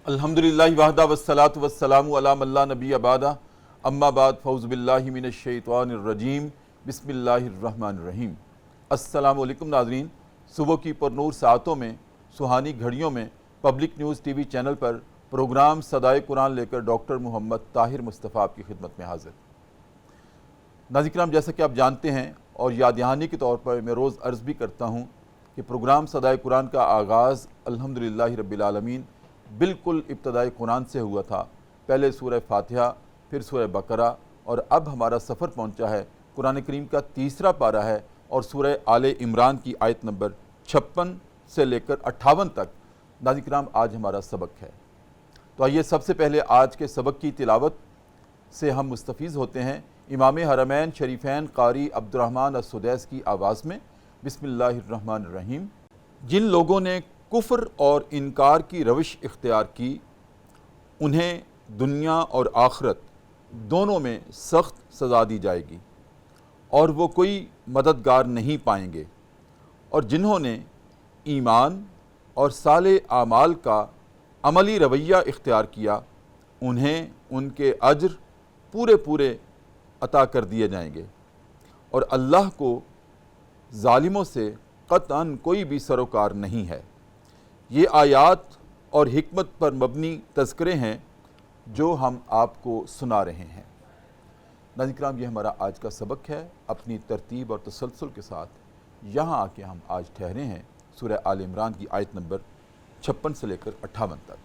الحمدللہ وحدہ والصلاۃ والسلام علی من لا نبی بعدہ اما بعد فاعوذ باللہ من الشیطان الرجیم بسم اللہ الرحمن الرحیم۔ السلام علیکم ناظرین، صبح کی پرنور ساعتوں میں، سہانی گھڑیوں میں پبلک نیوز ٹی وی چینل پر پروگرام صدائے قرآن لے کر ڈاکٹر محمد طاہر مصطفیٰ آپ کی خدمت میں حاضر۔ ناظرین کرام، جیسا کہ آپ جانتے ہیں اور یاد دہانی کے طور پر میں روز عرض بھی کرتا ہوں کہ پروگرام صدائے قرآن کا آغاز الحمدللہ رب العالمین بالکل ابتدائے قرآن سے ہوا تھا۔ پہلے سورہ فاتحہ، پھر سورہ بقرہ، اور اب ہمارا سفر پہنچا ہے قرآن کریم کا تیسرا پارہ ہے اور سورہ آل عمران کی آیت نمبر 56 سے لے کر 58 تک ناظرین کرام آج ہمارا سبق ہے۔ تو آئیے سب سے پہلے آج کے سبق کی تلاوت سے ہم مستفیض ہوتے ہیں امام حرمین شریفین قاری عبدالرحمن السدیس کی آواز میں۔ بسم اللہ الرحمن الرحیم۔ جن لوگوں نے کفر اور انکار کی روش اختیار کی، انہیں دنیا اور آخرت دونوں میں سخت سزا دی جائے گی اور وہ کوئی مددگار نہیں پائیں گے، اور جنہوں نے ایمان اور صالح اعمال کا عملی رویہ اختیار کیا، انہیں ان کے اجر پورے پورے عطا کر دیے جائیں گے، اور اللہ کو ظالموں سے قطعاً کوئی بھی سروکار نہیں ہے۔ یہ آیات اور حکمت پر مبنی تذکرے ہیں جو ہم آپ کو سنا رہے ہیں۔ ناظرین کرام، یہ ہمارا آج کا سبق ہے۔ اپنی ترتیب اور تسلسل کے ساتھ یہاں آ کے ہم آج ٹھہرے ہیں سورہ آل عمران کی آیت نمبر 56 سے لے کر 58 تک۔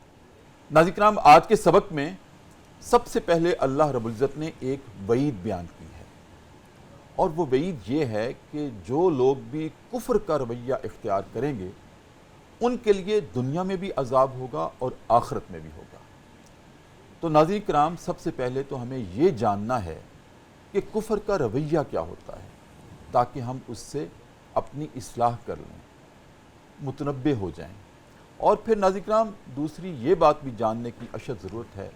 ناظرین کرام، آج کے سبق میں سب سے پہلے اللہ رب العزت نے ایک وعید بیان کی ہے، اور وہ وعید یہ ہے کہ جو لوگ بھی کفر کا رویہ اختیار کریں گے ان کے لیے دنیا میں بھی عذاب ہوگا اور آخرت میں بھی ہوگا۔ تو ناظرین کرام، سب سے پہلے تو ہمیں یہ جاننا ہے کہ کفر کا رویہ کیا ہوتا ہے، تاکہ ہم اس سے اپنی اصلاح کر لیں، متنبہ ہو جائیں۔ اور پھر ناظرین کرام، دوسری یہ بات بھی جاننے کی اشد ضرورت ہے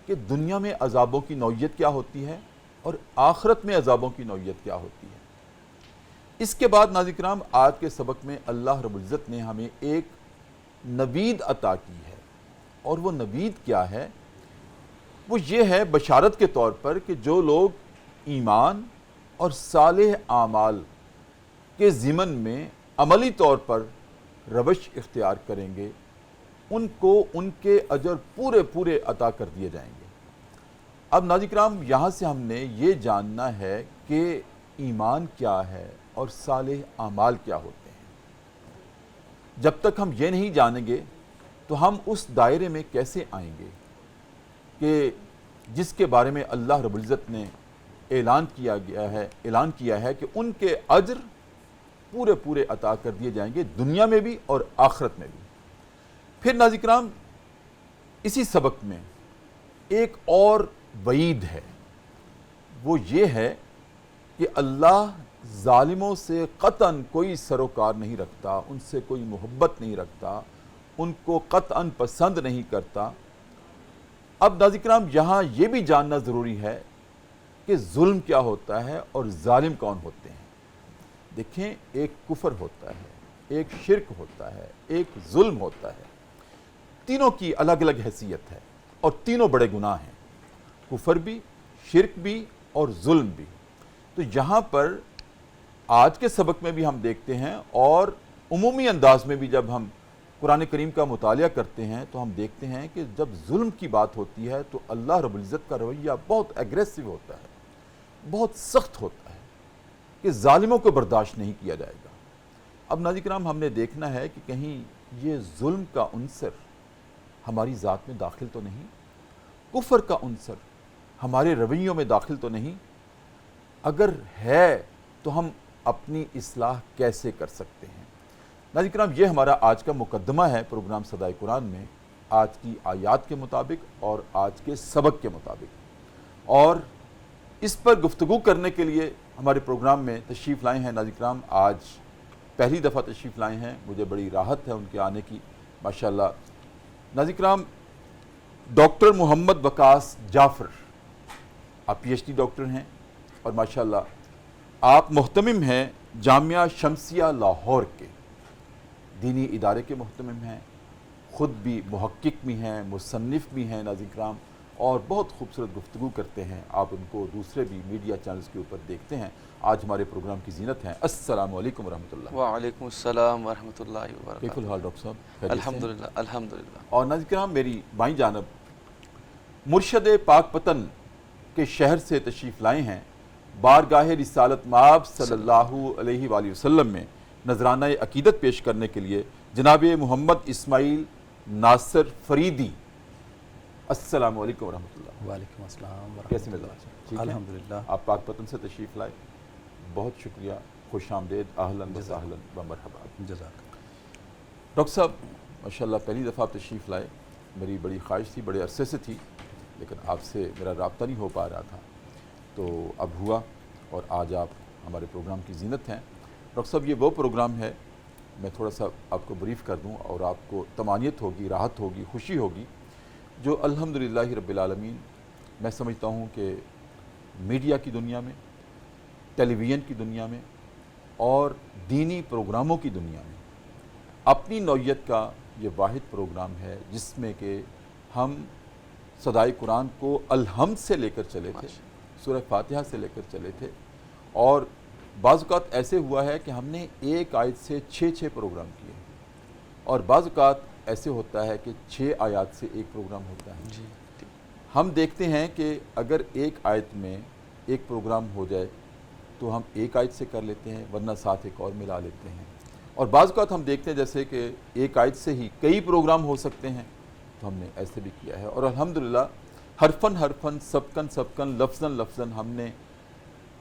کہ دنیا میں عذابوں کی نوعیت کیا ہوتی ہے اور آخرت میں عذابوں کی نوعیت کیا ہوتی ہے۔ اس کے بعد ناظرین کرام، آج کے سبق میں اللہ رب العزت نے ہمیں ایک نوید عطا کی ہے، اور وہ نوید کیا ہے؟ وہ یہ ہے بشارت کے طور پر کہ جو لوگ ایمان اور صالح اعمال کے ضمن میں عملی طور پر روش اختیار کریں گے، ان کو ان کے اجر پورے پورے عطا کر دیے جائیں گے۔ اب ناظرین کرام، یہاں سے ہم نے یہ جاننا ہے کہ ایمان کیا ہے اور صالح اعمال کیا ہوتے ہیں۔ جب تک ہم یہ نہیں جانیں گے تو ہم اس دائرے میں کیسے آئیں گے کہ جس کے بارے میں اللہ رب العزت نے اعلان کیا ہے کہ ان کے اجر پورے پورے عطا کر دیے جائیں گے دنیا میں بھی اور آخرت میں بھی۔ پھر ناظرین کرام، اسی سبق میں ایک اور وعید ہے، وہ یہ ہے کہ اللہ ظالموں سے قطعاً کوئی سروکار نہیں رکھتا، ان سے کوئی محبت نہیں رکھتا، ان کو قطعاً پسند نہیں کرتا۔ اب ناظرین کرام، یہاں یہ بھی جاننا ضروری ہے کہ ظلم کیا ہوتا ہے اور ظالم کون ہوتے ہیں۔ دیکھیں، ایک کفر ہوتا ہے، ایک شرک ہوتا ہے، ایک ظلم ہوتا ہے۔ تینوں کی الگ الگ حیثیت ہے اور تینوں بڑے گناہ ہیں، کفر بھی، شرک بھی اور ظلم بھی۔ تو یہاں پر آج کے سبق میں بھی ہم دیکھتے ہیں، اور عمومی انداز میں بھی جب ہم قرآن کریم کا مطالعہ کرتے ہیں تو ہم دیکھتے ہیں کہ جب ظلم کی بات ہوتی ہے تو اللہ رب العزت کا رویہ بہت ایگریسو ہوتا ہے، بہت سخت ہوتا ہے کہ ظالموں کو برداشت نہیں کیا جائے گا۔ اب ناظرین کرام، ہم نے دیکھنا ہے کہ کہیں یہ ظلم کا عنصر ہماری ذات میں داخل تو نہیں، کفر کا عنصر ہمارے رویوں میں داخل تو نہیں۔ اگر ہے تو ہم اپنی اصلاح کیسے کر سکتے ہیں؟ ناظرین کرام، یہ ہمارا آج کا مقدمہ ہے پروگرام صدائے قرآن میں، آج کی آیات کے مطابق اور آج کے سبق کے مطابق۔ اور اس پر گفتگو کرنے کے لیے ہمارے پروگرام میں تشریف لائے ہیں ناظرین کرام، آج پہلی دفعہ تشریف لائے ہیں، مجھے بڑی راحت ہے ان کے آنے کی، ماشاءاللہ۔ ناظرین کرام، ڈاکٹر محمد وقاص جعفر، آپ پی ایچ ڈی ڈاکٹر ہیں، اور ماشاءاللہ آپ محتمم ہیں جامعہ شمسیہ لاہور کے، دینی ادارے کے محتمم ہیں، خود بھی محقق بھی ہیں، مصنف بھی ہیں ناظرین کرام، اور بہت خوبصورت گفتگو کرتے ہیں. آپ ان کو دوسرے بھی میڈیا چینلز کے اوپر دیکھتے ہیں. آج ہمارے پروگرام کی زینت ہیں. السلام علیکم ورحمۃ اللہ. وعلیکم السلام ورحمۃ اللہ وبرکاتہ. کیف الحال ڈاکٹر صاحب؟ خیریت سے ہیں؟ الحمدللہ الحمدللہ. اور ناظرین کرام، میری بائیں جانب مرشد پاک پتن کے شہر سے تشریف لائے ہیں. بارگاہ رسالت مآب صلی اللہ علیہ وآلہ وسلم میں نذرانہ عقیدت پیش کرنے کے لیے جناب محمد اسماعیل ناصر فریدی. السلام علیکم ورحمۃ اللہ. وعلیکم السلام ورحمۃ کیسے اللہ. مزاج؟ الحمدللہ. آپ پاک پتن سے تشریف لائے، بہت شکریہ. خوش آمدید. اہلاً و سہلاً و مرحبا. جزاک. ڈاکٹر صاحب ماشاءاللہ پہلی دفعہ آپ تشریف لائے. میری بڑی خواہش تھی، بڑے عرصے سے تھی، لیکن آپ سے میرا رابطہ نہیں ہو پا رہا تھا، تو اب ہوا اور آج آپ ہمارے پروگرام کی زینت ہیں. ڈاکٹر صاحب یہ وہ پروگرام ہے، میں تھوڑا سا آپ کو بریف کر دوں اور آپ کو طمانینت ہوگی، راحت ہوگی، خوشی ہوگی، جو الحمدللہ رب العالمین میں سمجھتا ہوں کہ میڈیا کی دنیا میں، ٹیلی ویژن کی دنیا میں اور دینی پروگراموں کی دنیا میں اپنی نوعیت کا یہ واحد پروگرام ہے جس میں کہ ہم صدائے قرآن کو الحمد سے لے کر چلے تھے، سورہ فاتحہ سے لے کر چلے تھے، اور بعض اوقات ایسے ہوا ہے کہ ہم نے ایک آیت سے 6 پروگرام کیے، اور بعض اوقات ایسے ہوتا ہے کہ 6 آیات سے ایک پروگرام ہوتا ہے. جی. ہم دیکھتے ہیں کہ اگر ایک آیت میں ایک پروگرام ہو جائے تو ہم ایک آیت سے کر لیتے ہیں، ورنہ ساتھ ایک اور ملا لیتے ہیں. اور بعض اوقات ہم دیکھتے ہیں جیسے کہ ایک آیت سے ہی کئی پروگرام ہو سکتے ہیں، تو ہم نے ایسے بھی کیا ہے. اور الحمدللہ حرفاً حرفاً، سبقاً سبقاً، لفظاً لفظاً ہم نے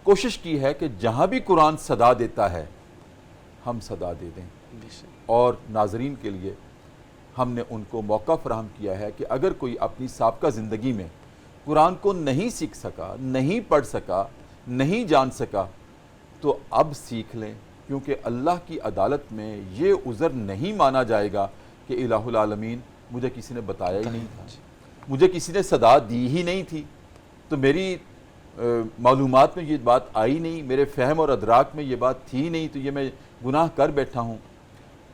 کوشش کی ہے کہ جہاں بھی قرآن صدا دیتا ہے ہم صدا دے دیں، اور ناظرین کے لیے ہم نے ان کو موقع فراہم کیا ہے کہ اگر کوئی اپنی سابقہ زندگی میں قرآن کو نہیں سیکھ سکا، نہیں پڑھ سکا، نہیں جان سکا، تو اب سیکھ لیں، کیونکہ اللہ کی عدالت میں یہ عذر نہیں مانا جائے گا کہ الہ العالمین مجھے کسی نے بتایا ہی نہیں تھا، مجھے کسی نے صدا دی ہی نہیں تھی، تو میری معلومات میں یہ بات آئی نہیں، میرے فہم اور ادراک میں یہ بات تھی نہیں، تو یہ میں گناہ کر بیٹھا ہوں.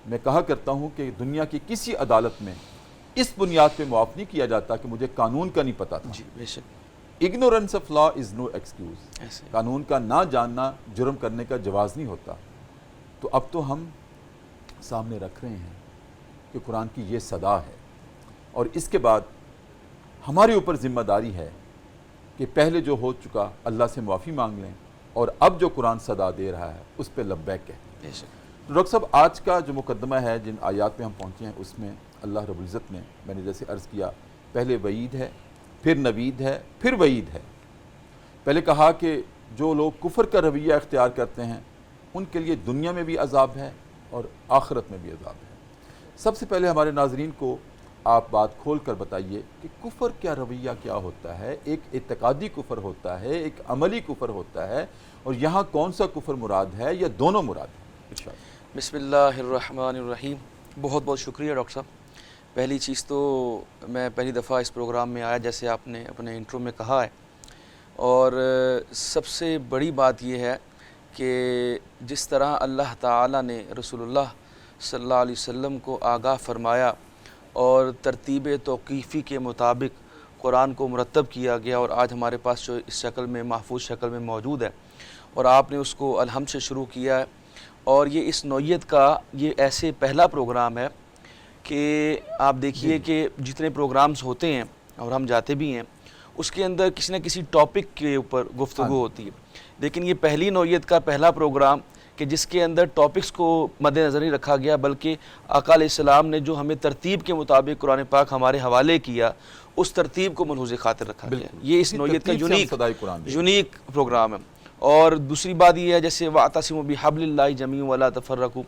میں کہا کرتا ہوں کہ دنیا کی کسی عدالت میں اس بنیاد پہ معاف نہیں کیا جاتا کہ مجھے قانون کا نہیں پتہ تھا. جی بے شک. Ignorance of law is no excuse. قانون کا نہ جاننا جرم کرنے کا جواز نہیں ہوتا. تو اب تو ہم سامنے رکھ رہے ہیں کہ قرآن کی یہ صدا ہے، اور اس کے بعد ہمارے اوپر ذمہ داری ہے کہ پہلے جو ہو چکا اللہ سے معافی مانگ لیں، اور اب جو قرآن صدا دے رہا ہے اس پہ لبیک کہیں. بے شک. ڈاکٹر صاحب آج کا جو مقدمہ ہے، جن آیات پہ ہم پہنچے ہیں، اس میں اللہ رب العزت نے، میں نے جیسے عرض کیا، پہلے وعید ہے، پھر نوید ہے، پھر وعید ہے. پہلے کہا کہ جو لوگ کفر کا رویہ اختیار کرتے ہیں ان کے لیے دنیا میں بھی عذاب ہے اور آخرت میں بھی عذاب ہے. سب سے پہلے ہمارے ناظرین کو آپ بات کھول کر بتائیے کہ کفر کیا رویہ کیا ہوتا ہے. ایک اعتقادی کفر ہوتا ہے، ایک عملی کفر ہوتا ہے، اور یہاں کون سا کفر مراد ہے یا دونوں مراد ہیں؟ بسم اللہ الرحمن الرحیم. بہت بہت شکریہ ڈاکٹر صاحب. پہلی چیز تو میں پہلی دفعہ اس پروگرام میں آیا، جیسے آپ نے اپنے انٹرو میں کہا ہے، اور سب سے بڑی بات یہ ہے کہ جس طرح اللہ تعالیٰ نے رسول اللہ صلی اللہ علیہ وسلم کو آگاہ فرمایا اور ترتیب توقیفی کے مطابق قرآن کو مرتب کیا گیا، اور آج ہمارے پاس جو اس شکل میں، محفوظ شکل میں موجود ہے، اور آپ نے اس کو الحمد سے شروع کیا ہے. اور یہ اس نوعیت کا یہ ایسے پہلا پروگرام ہے کہ آپ دیکھیے کہ جتنے پروگرامز ہوتے ہیں اور ہم جاتے بھی ہیں، اس کے اندر کسی نہ کسی ٹاپک کے اوپر گفتگو ہوتی ہے، لیکن یہ پہلی نوعیت کا پہلا پروگرام کہ جس کے اندر ٹاپکس کو مد نظر نہیں رکھا گیا، بلکہ آقا علیہ السلام نے جو ہمیں ترتیب کے مطابق قرآن پاک ہمارے حوالے کیا، اس ترتیب کو ملحوظ خاطر رکھا گیا. یہ اس نوعیت کا یونیک پروگرام ہے. اور دوسری بات یہ ہے، جیسے وَاعْتَصِمُوا بِحَبْلِ اللَّهِ جَمِيعًا وَلَا تَفَرَّقُوا،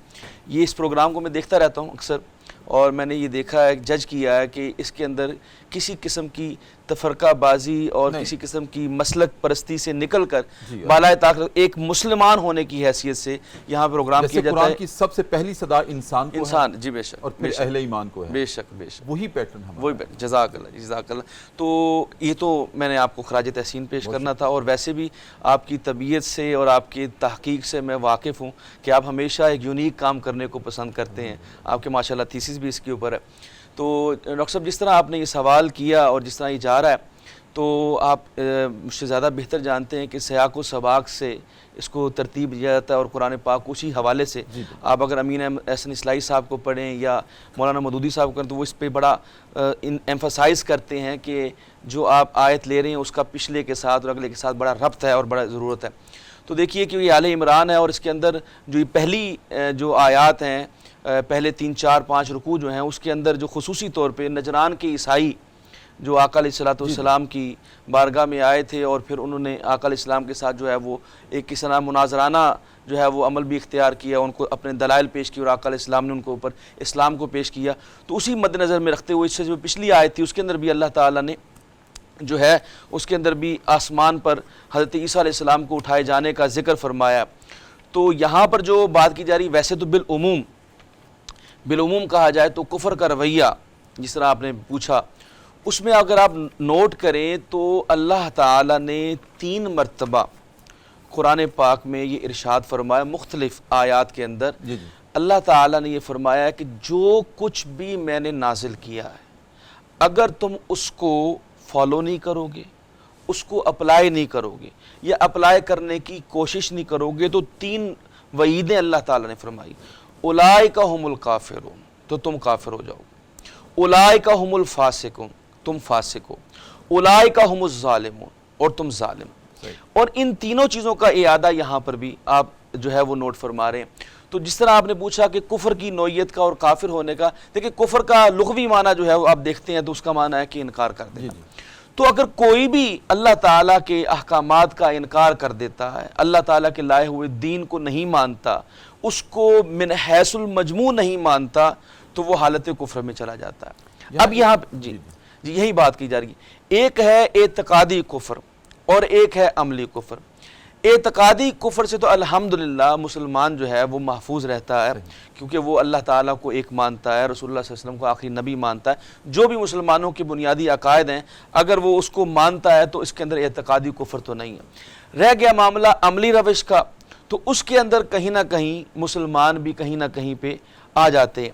یہ اس پروگرام کو میں دیکھتا رہتا ہوں اکثر، اور میں نے یہ دیکھا ہے، جج کیا ہے کہ اس کے اندر کسی قسم کی تفرقہ بازی اور کسی قسم کی مسلک پرستی سے نکل کر بالائے طاقت ایک مسلمان ہونے کی حیثیت سے یہاں پروگرام کیا جاتا ہے. قرآن کی سب سے پہلی صدا انسان کو ہے، جی بے شک، اور پھر اہل ایمان کو ہے. بے شک بے شک. وہی پیٹرن ہمارا. وہی پیٹرن. جزاک اللہ جزاک اللہ. تو یہ تو میں نے آپ کو خراج تحسین پیش کرنا تھا، اور ویسے بھی آپ کی طبیعت سے اور آپ کی تحقیق سے میں واقف ہوں کہ آپ ہمیشہ ایک یونیک کام کرنے کو پسند کرتے ہیں. آپ کے ماشاءاللہ تھیسس بھی اس کے اوپر ہے. تو ڈاکٹر صاحب جس طرح آپ نے یہ سوال کیا اور جس طرح یہ جا رہا ہے تو آپ مجھ سے زیادہ بہتر جانتے ہیں کہ سیاق و سباق سے اس کو ترتیب دیا جاتا ہے اور قرآن پاک اسی حوالے سے آپ اگر امین احسن اصلاحی صاحب کو پڑھیں یا مولانا مودودی صاحب کو کریں تو وہ اس پہ بڑا ایمفسائز کرتے ہیں کہ جو آپ آیت لے رہے ہیں اس کا پچھلے کے ساتھ اور اگلے کے ساتھ بڑا ربط ہے اور بڑا ضرورت ہے. تو دیکھیے کہ یہ آل عمران ہے اور اس کے اندر جو یہ پہلی جو آیات ہیں پہلے 3 4 5 رکوع جو ہیں اس کے اندر جو خصوصی طور پہ نجران کے عیسائی جو آقا علیہ السلام کی بارگاہ میں آئے تھے اور پھر انہوں نے آقا علیہ السلام کے ساتھ جو ہے وہ ایک کس طرح مناظرانہ جو ہے وہ عمل بھی اختیار کیا, ان کو اپنے دلائل پیش کی اور آقا علیہ السلام نے ان کو اوپر اسلام کو پیش کیا. تو اسی مد نظر میں رکھتے ہوئے اس سے جو پچھلی آیت تھی اس کے اندر بھی اللہ تعالیٰ نے جو ہے اس کے اندر بھی آسمان پر حضرت عیسیٰ علیہ السلام کو اٹھائے جانے کا ذکر فرمایا. تو یہاں پر جو بات کی جا رہی ویسے تو بالعموم کہا جائے تو کفر کا رویہ جس طرح آپ نے پوچھا اس میں اگر آپ نوٹ کریں تو اللہ تعالیٰ نے 3 مرتبہ قرآن پاک میں یہ ارشاد فرمایا مختلف آیات کے اندر. اللہ تعالیٰ نے یہ فرمایا ہے کہ جو کچھ بھی میں نے نازل کیا ہے اگر تم اس کو فالو نہیں کرو گے, اس کو اپلائی نہیں کرو گے یا اپلائی کرنے کی کوشش نہیں کرو گے تو 3 وعیدیں اللہ تعالیٰ نے فرمائی. اولئک ھم الکافرون تو تم کافر ہو جاؤ گے, اولئک ھم الفاسقون تم فاسق ہو, اولئک ھم الظالمون اور تم ظالم. اور ان تینوں چیزوں کا اعادہ یہاں پر بھی آپ جو ہے وہ نوٹ فرما رہے ہیں. تو جس طرح آپ نے پوچھا کہ کفر کی نوعیت کا اور کافر ہونے کا, دیکھیں کفر کا لغوی معنی جو ہے وہ آپ دیکھتے ہیں تو اس کا معنی ہے کہ انکار کر دینا. تو اگر کوئی بھی اللہ تعالیٰ کے احکامات کا انکار کر دیتا ہے, اللہ تعالیٰ کے لائے ہوئے دین کو نہیں مانتا, اس کو من حیث المجموع نہیں مانتا, تو وہ حالت کفر میں چلا جاتا ہے. اب یہاں جی یہی بات کی جا رہی ہے. ایک ہے اعتقادی کفر اور ایک ہے عملی کفر. اعتقادی کفر سے تو الحمدللہ مسلمان جو ہے وہ محفوظ رہتا ہے کیونکہ وہ اللہ تعالیٰ کو ایک مانتا ہے, رسول اللہ صلی اللہ علیہ وسلم کو آخری نبی مانتا ہے. جو بھی مسلمانوں کے بنیادی عقائد ہیں اگر وہ اس کو مانتا ہے تو اس کے اندر اعتقادی کفر تو نہیں ہے. رہ گیا معاملہ عملی روش کا, تو اس کے اندر کہیں نہ کہیں مسلمان بھی کہیں نہ کہیں پہ آ جاتے ہیں.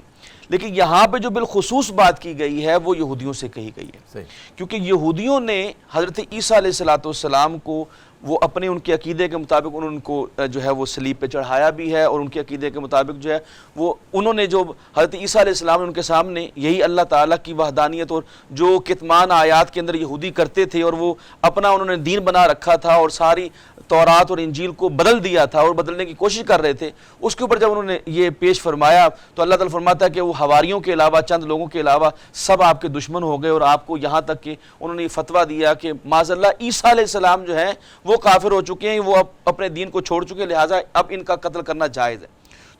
لیکن یہاں پہ جو بالخصوص بات کی گئی ہے وہ یہودیوں سے کہی گئی ہے, کیونکہ یہودیوں نے حضرت عیسیٰ علیہ السلام کو وہ اپنے ان کے عقیدے کے مطابق ان کو جو ہے وہ صلیب پہ چڑھایا بھی ہے, اور ان کے عقیدے کے مطابق جو ہے وہ انہوں نے جو حضرت عیسیٰ علیہ السلام نے ان کے سامنے یہی اللہ تعالیٰ کی وحدانیت اور جو کتمان آیات کے اندر یہودی کرتے تھے اور وہ اپنا انہوں نے دین بنا رکھا تھا اور ساری تورات اور انجیل کو بدل دیا تھا اور بدلنے کی کوشش کر رہے تھے, اس کے اوپر جب انہوں نے یہ پیش فرمایا تو اللہ تعالیٰ فرماتا ہے کہ وہ حواریوں کے علاوہ چند لوگوں کے علاوہ سب آپ کے دشمن ہو گئے, اور آپ کو یہاں تک کہ انہوں نے یہ فتویٰ دیا کہ معاذ اللہ عیسیٰ علیہ السلام جو ہیں وہ کافر ہو چکے ہیں, وہ اپنے دین کو چھوڑ چکے ہیں, لہٰذا اب ان کا قتل کرنا جائز ہے.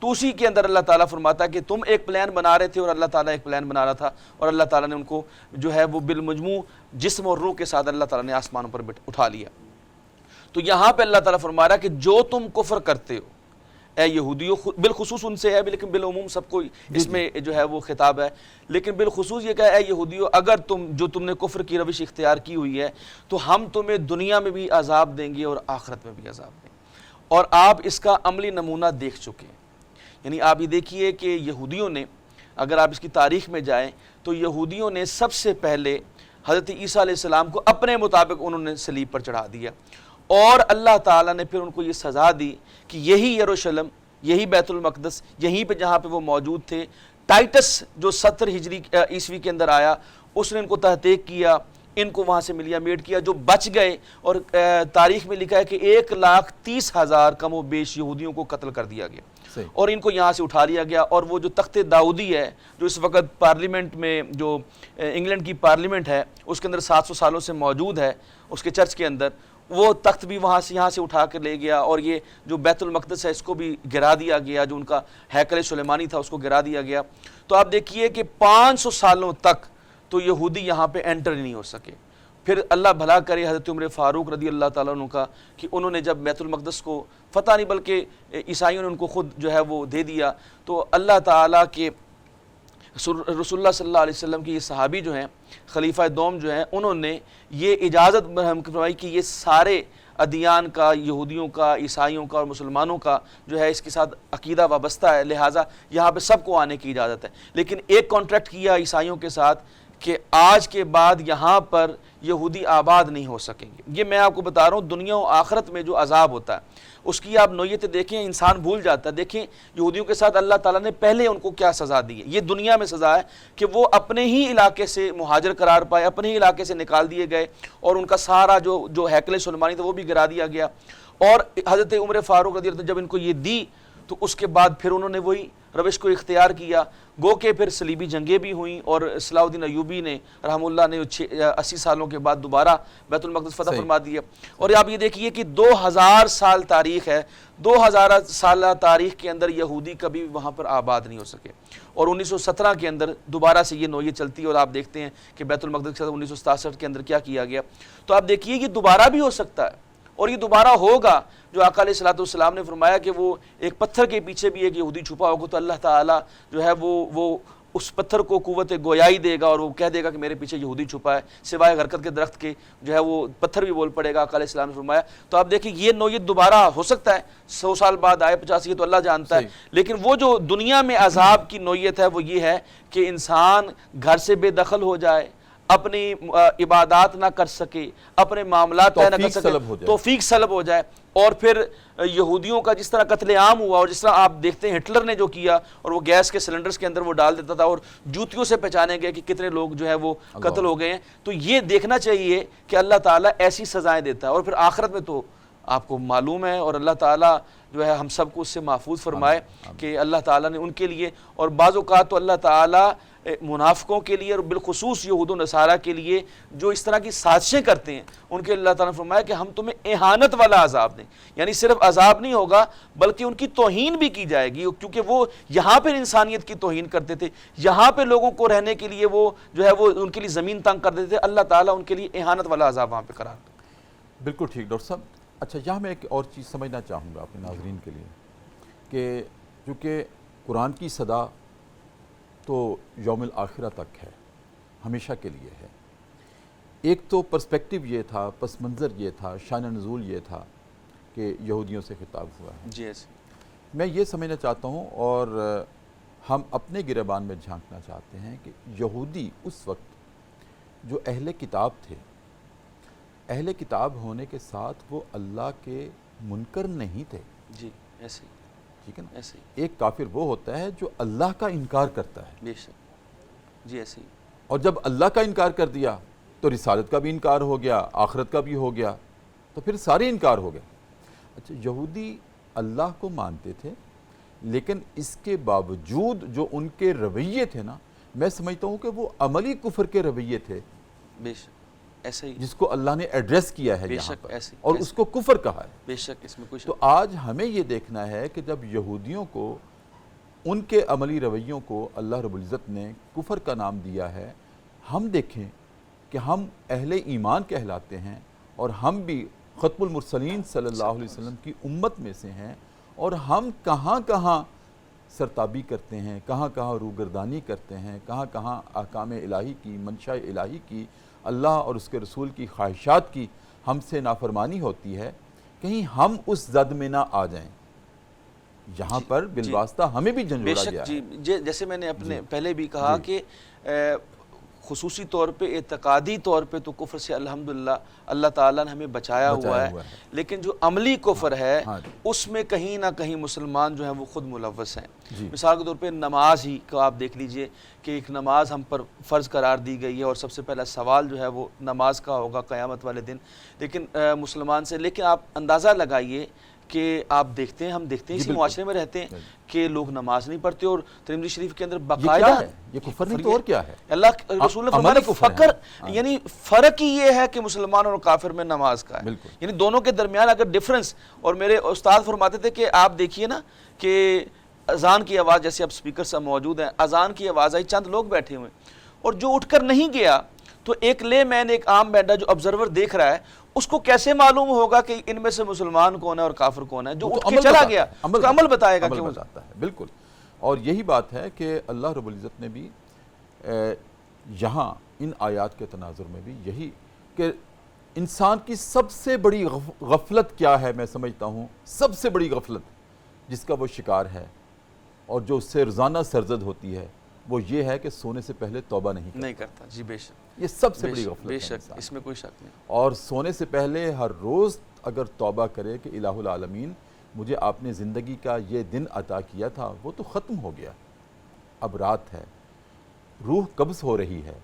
تو اسی کے اندر اللہ تعالیٰ فرماتا ہے کہ تم ایک پلان بنا رہے تھے اور اللہ تعالیٰ ایک پلان بنا رہا تھا, اور اللہ تعالیٰ نے ان کو جو ہے وہ بالمجموع جسم اور روح کے ساتھ اللہ تعالیٰ نے آسمانوں پر اٹھا لیا. تو یہاں پہ اللہ تعالیٰ فرما رہا ہے کہ جو تم کفر کرتے ہو اے یہودیوں, بالخصوص ان سے ہے لیکن بالعموم سب کو اس میں جو ہے وہ خطاب ہے, لیکن بالخصوص یہ کہا اے یہودیوں اگر تم نے کفر کی روش اختیار کی ہوئی ہے تو ہم تمہیں دنیا میں بھی عذاب دیں گے اور آخرت میں بھی عذاب دیں گے, اور آپ اس کا عملی نمونہ دیکھ چکے ہیں. یعنی آپ یہ دیکھیے کہ یہودیوں نے, اگر آپ اس کی تاریخ میں جائیں تو یہودیوں نے سب سے پہلے حضرت عیسیٰ علیہ السلام کو اپنے مطابق انہوں نے صلیب پر چڑھا دیا, اور اللہ تعالیٰ نے پھر ان کو یہ سزا دی کہ یہی یروشلم, یہی بیت المقدس, یہیں پہ جہاں پہ وہ موجود تھے, ٹائٹس جو 70 ہجری عیسوی کے اندر آیا اس نے ان کو تحقیق کیا, ان کو وہاں سے ملیا میٹ کیا, جو بچ گئے, اور تاریخ میں لکھا ہے کہ 1,30,000 کم و بیش یہودیوں کو قتل کر دیا گیا اور ان کو یہاں سے اٹھا لیا گیا. اور وہ جو تخت داؤدی ہے جو اس وقت پارلیمنٹ میں جو انگلینڈ کی پارلیمنٹ ہے اس کے اندر 700 سالوں سے موجود ہے, اس کے چرچ کے اندر, وہ تخت بھی وہاں سے یہاں سے اٹھا کر لے گیا, اور یہ جو بیت المقدس ہے اس کو بھی گرا دیا گیا, جو ان کا ہیکل سلیمانی تھا اس کو گرا دیا گیا. تو آپ دیکھیے کہ 500 سالوں تک تو یہودی یہاں پہ انٹر نہیں ہو سکے. پھر اللہ بھلا کرے حضرت عمر فاروق رضی اللہ تعالیٰ عنہ کا کہ انہوں نے جب بیت المقدس کو فتح نہیں بلکہ عیسائیوں نے ان کو خود جو ہے وہ دے دیا, تو اللہ تعالیٰ کے رسول اللہ صلی اللہ علیہ وسلم کی یہ صحابی جو ہیں خلیفہ دوم جو ہیں انہوں نے یہ اجازت فرمائی کہ یہ سارے ادیان کا، یہودیوں کا، عیسائیوں کا اور مسلمانوں کا جو ہے اس کے ساتھ عقیدہ وابستہ ہے، لہٰذا یہاں پہ سب کو آنے کی اجازت ہے۔ لیکن ایک کانٹریکٹ کیا عیسائیوں کے ساتھ کہ آج کے بعد یہاں پر یہودی آباد نہیں ہو سکیں گے۔ یہ میں آپ کو بتا رہا ہوں، دنیا و آخرت میں جو عذاب ہوتا ہے اس کی آپ نوعیتیں دیکھیں، انسان بھول جاتا ہے۔ دیکھیں یہودیوں کے ساتھ اللہ تعالیٰ نے پہلے ان کو کیا سزا دی ہے۔ یہ دنیا میں سزا ہے کہ وہ اپنے ہی علاقے سے مہاجر قرار پائے، اپنے ہی علاقے سے نکال دیے گئے، اور ان کا سارا جو ہیکل سلیمانی تھا وہ بھی گرا دیا گیا۔ اور حضرت عمر فاروق رضی اللہ عنہ جب ان کو یہ دی تو اس کے بعد پھر انہوں نے وہی روش کو اختیار کیا، گو کہ پھر صلیبی جنگیں بھی ہوئیں، اور صلاح الدین ایوبی نے رحم اللہ نے 80 سالوں کے بعد دوبارہ بیت المقدس فتح فرما دیا۔ اور آپ یہ دیکھیے کہ 2000 سال تاریخ ہے، 2000 سالہ تاریخ کے اندر یہودی کبھی وہاں پر آباد نہیں ہو سکے، اور 1917 کے اندر دوبارہ سے یہ نوعیت چلتی ہے، اور آپ دیکھتے ہیں کہ بیت المقدس کے ساتھ 1967 کے اندر کیا کیا گیا۔ تو آپ دیکھیے یہ دوبارہ بھی ہو سکتا ہے، اور یہ دوبارہ ہوگا۔ جو آقا علیہ الصلوۃ والسلام نے فرمایا کہ وہ ایک پتھر کے پیچھے بھی ایک یہودی چھپا ہوگا تو اللہ تعالیٰ جو ہے وہ اس پتھر کو قوت گویائی دے گا، اور وہ کہہ دے گا کہ میرے پیچھے یہودی چھپا ہے، سوائے غرقد کے درخت کے جو ہے وہ پتھر بھی بول پڑے گا، آقا علیہ السلام نے فرمایا۔ تو آپ دیکھیں یہ نوعیت دوبارہ ہو سکتا ہے، 100 سال بعد آئے، 50، یہ تو اللہ جانتا ہے۔ لیکن وہ جو دنیا میں عذاب کی نوعیت ہے وہ یہ ہے کہ انسان گھر سے بے دخل ہو جائے، اپنی عبادات نہ کر سکے، اپنے معاملات طے نہ کر سکے، توفیق سلب ہو جائے۔ اور پھر یہودیوں کا جس طرح قتل عام ہوا، اور جس طرح آپ دیکھتے ہیں ہٹلر نے جو کیا، اور وہ گیس کے سلنڈرز کے اندر وہ ڈال دیتا تھا، اور جوتیوں سے پہچانے گئے کہ کتنے لوگ جو ہے وہ قتل ہو گئے ہیں۔ تو یہ دیکھنا چاہیے کہ اللہ تعالیٰ ایسی سزائیں دیتا ہے، اور پھر آخرت میں تو آپ کو معلوم ہے، اور اللہ تعالیٰ جو ہے ہم سب کو اس سے محفوظ فرمائے کہ اللہ تعالیٰ نے ان کے لیے، اور بعض اوقات تو اللہ تعالیٰ منافقوں کے لیے اور بالخصوص یہود و نصارہ کے لیے جو اس طرح کی سازشیں کرتے ہیں، ان کے اللہ تعالیٰ نے فرمایا کہ ہم تمہیں اہانت والا عذاب دیں، یعنی صرف عذاب نہیں ہوگا بلکہ ان کی توہین بھی کی جائے گی، کیونکہ وہ یہاں پہ انسانیت کی توہین کرتے تھے، یہاں پہ لوگوں کو رہنے کے لیے وہ جو ہے وہ ان کے لیے زمین تنگ کر دیتے تھے، اللہ تعالیٰ ان کے لیے اہانت والا عذاب وہاں پہ قرار دے۔ بالکل ٹھیک ڈاکٹر صاحب۔ اچھا یہاں میں ایک اور چیز سمجھنا چاہوں گا اپنے ناظرین کے لیے کہ چونکہ قرآن کی صدا تو یوم الآخرہ تک ہے، ہمیشہ کے لیے ہے۔ ایک تو پرسپیکٹیو یہ تھا، پس منظر یہ تھا، شان نزول یہ تھا کہ یہودیوں سے خطاب ہوا ہے۔ جی میں یہ سمجھنا چاہتا ہوں، اور ہم اپنے گریبان میں جھانکنا چاہتے ہیں کہ یہودی اس وقت جو اہل کتاب تھے، اہل کتاب ہونے کے ساتھ وہ اللہ کے منکر نہیں تھے۔ جی ایسے ہی، ٹھیک ہے نا؟ ایسے ہی، ایک کافر وہ ہوتا ہے جو اللہ کا انکار کرتا ہے، بے شک، جی ایسے ہی۔ اور جب اللہ کا انکار کر دیا تو رسالت کا بھی انکار ہو گیا، آخرت کا بھی ہو گیا، تو پھر سارے انکار ہو گئے۔ اچھا یہودی اللہ کو مانتے تھے، لیکن اس کے باوجود جو ان کے رویے تھے نا، میں سمجھتا ہوں کہ وہ عملی کفر کے رویے تھے، بے شک ایسے ہی، جس کو اللہ نے ایڈریس کیا ہے بے یہاں شک پر، ایسے، اور اس کو کفر کہا ہے۔ بے شک اس میں کچھ تو آج ہمیں یہ دیکھنا ہے کہ جب یہودیوں کو ان کے عملی رویوں کو اللہ رب العزت نے کفر کا نام دیا ہے، ہم دیکھیں کہ ہم اہل ایمان کہلاتے ہیں، اور ہم بھی ختم المرسلین صلی اللہ علیہ وسلم کی امت میں سے ہیں، اور ہم کہاں کہاں سرتابی کرتے ہیں، کہاں کہاں روگردانی کرتے ہیں، کہاں کہاں احکام الہی کی، منشاء الہی کی، اللہ اور اس کے رسول کی خواہشات کی ہم سے نافرمانی ہوتی ہے، کہیں ہم اس زد میں نہ آ جائیں۔ یہاں پر بالواسطہ ہمیں بھی جھنجھوڑا گیا ہے۔ جی جیسے میں نے اپنے پہلے بھی کہا کہ خصوصی طور پہ اعتقادی طور پہ تو کفر سے الحمدللہ اللہ تعالیٰ نے ہمیں بچایا ہوا ہے، لیکن جو عملی کفر ہے اس میں کہیں نہ کہیں مسلمان جو ہیں وہ خود ملوث ہیں۔ مثال کے طور پہ نماز ہی کو آپ دیکھ لیجئے کہ ایک نماز ہم پر فرض قرار دی گئی ہے، اور سب سے پہلا سوال جو ہے وہ نماز کا ہوگا قیامت والے دن، لیکن مسلمان سے، لیکن آپ اندازہ لگائیے کہ آپ دیکھتے ہیں، ہم دیکھتے ہیں اسی معاشرے میں رہتے ہیں کہ لوگ نماز نہیں پڑھتے، اور ترمذی شریف کے اندر باقاعدہ یہ کفر نہیں تو اور کیا ہے؟ اللہ رسول نے فرمایا فقر، یعنی فرق ہی یہ ہے کہ مسلمان اور کافر میں نماز کا ہے، یعنی دونوں کے درمیان اگر ڈیفرنس، اور میرے استاد فرماتے تھے کہ آپ دیکھیے نا کہ اذان کی آواز، جیسے اب سپیکر سب موجود ہیں، اذان کی آواز آئی، چند لوگ بیٹھے ہوئے، اور جو اٹھ کر نہیں گیا تو ایک لے مین، ایک عام بینڈا جو آبزرور دیکھ رہا ہے، اس کو کیسے معلوم ہوگا کہ ان میں سے مسلمان کون ہے اور کافر کون ہے؟ جو اٹھ کے چلا گیا اس کا عمل بتائے گا کیوں جاتا ہے۔ بالکل، اور یہی بات ہے کہ اللہ رب العزت نے بھی یہاں ان آیات کے تناظر میں بھی یہی کہ انسان کی سب سے بڑی غفلت کیا ہے؟ میں سمجھتا ہوں سب سے بڑی غفلت جس کا وہ شکار ہے اور جو اس سے روزانہ سرزد ہوتی ہے وہ یہ ہے کہ سونے سے پہلے توبہ نہیں کرتا. جی بے شک، یہ سب سے بڑی غفلت بے ہے شک، انسان. اس میں کوئی شک نہیں. اور سونے سے پہلے ہر روز اگر توبہ کرے کہ الہ العالمین مجھے آپ نے زندگی کا یہ دن عطا کیا تھا وہ تو ختم ہو گیا، اب رات ہے، روح قبض ہو رہی ہے،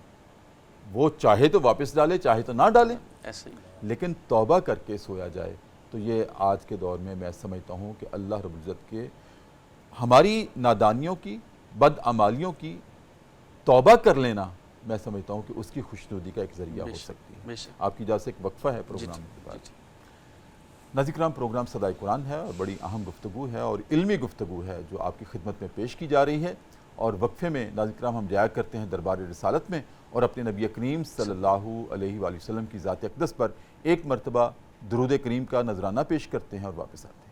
وہ چاہے تو واپس ڈالے چاہے تو نہ ڈالے، ایسے ہی لیکن توبہ کر کے سویا جائے. تو یہ آج کے دور میں سمجھتا ہوں کہ اللہ رب العزت کے ہماری نادانیوں کی بدعمالیوں کی توبہ کر لینا میں سمجھتا ہوں کہ اس کی خوشنودی کا ایک ذریعہ ہو سکتی ہے. بے شک. آپ کی اجازت سے ایک وقفہ ہے پروگرام کے بعد. جی. ناظرین کرام، پروگرام صدائے قرآن ہے اور بڑی اہم گفتگو ہے اور علمی گفتگو ہے جو آپ کی خدمت میں پیش کی جا رہی ہے. اور وقفے میں ناظرین کرام ہم جایا کرتے ہیں دربار رسالت میں اور اپنے نبی کریم صلی اللہ علیہ وآلہ وسلم کی ذات اقدس پر ایک مرتبہ درود کریم کا نذرانہ پیش کرتے ہیں اور واپس آتے ہیں.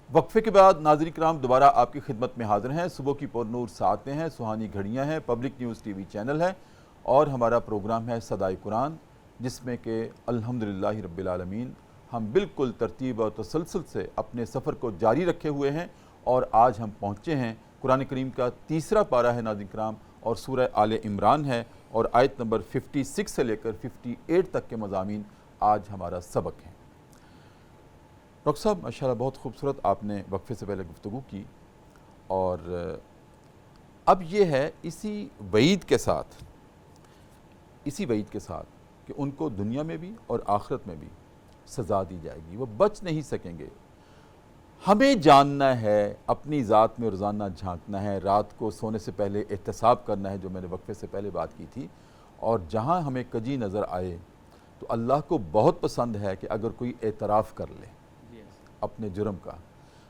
وقفے کے بعد ناظرین کرام دوبارہ آپ کی خدمت میں حاضر ہیں. صبح کی پر نور ساعتیں ہیں، سہانی گھڑیاں ہیں، پبلک نیوز ٹی وی چینل ہے اور ہمارا پروگرام ہے صدائے قرآن، جس میں کہ الحمدللہ رب العالمین ہم بالکل ترتیب اور تسلسل سے اپنے سفر کو جاری رکھے ہوئے ہیں. اور آج ہم پہنچے ہیں قرآن کریم کا تیسرا پارہ ہے ناظرین کرام اور سورہ آل عمران ہے اور آیت نمبر 56 سے لے کر 58 تک کے مضامین آج ہمارا سبق ہے. ڈاکٹر صاحب ماشاءاللہ بہت خوبصورت آپ نے وقفے سے پہلے گفتگو کی اور اب یہ ہے اسی وعید کے ساتھ کہ ان کو دنیا میں بھی اور آخرت میں بھی سزا دی جائے گی، وہ بچ نہیں سکیں گے. ہمیں جاننا ہے، اپنی ذات میں روزانہ جھانکنا ہے، رات کو سونے سے پہلے احتساب کرنا ہے جو میں نے وقفے سے پہلے بات کی تھی. اور جہاں ہمیں کجی نظر آئے تو اللہ کو بہت پسند ہے کہ اگر کوئی اعتراف کر لے اپنے جرم کا،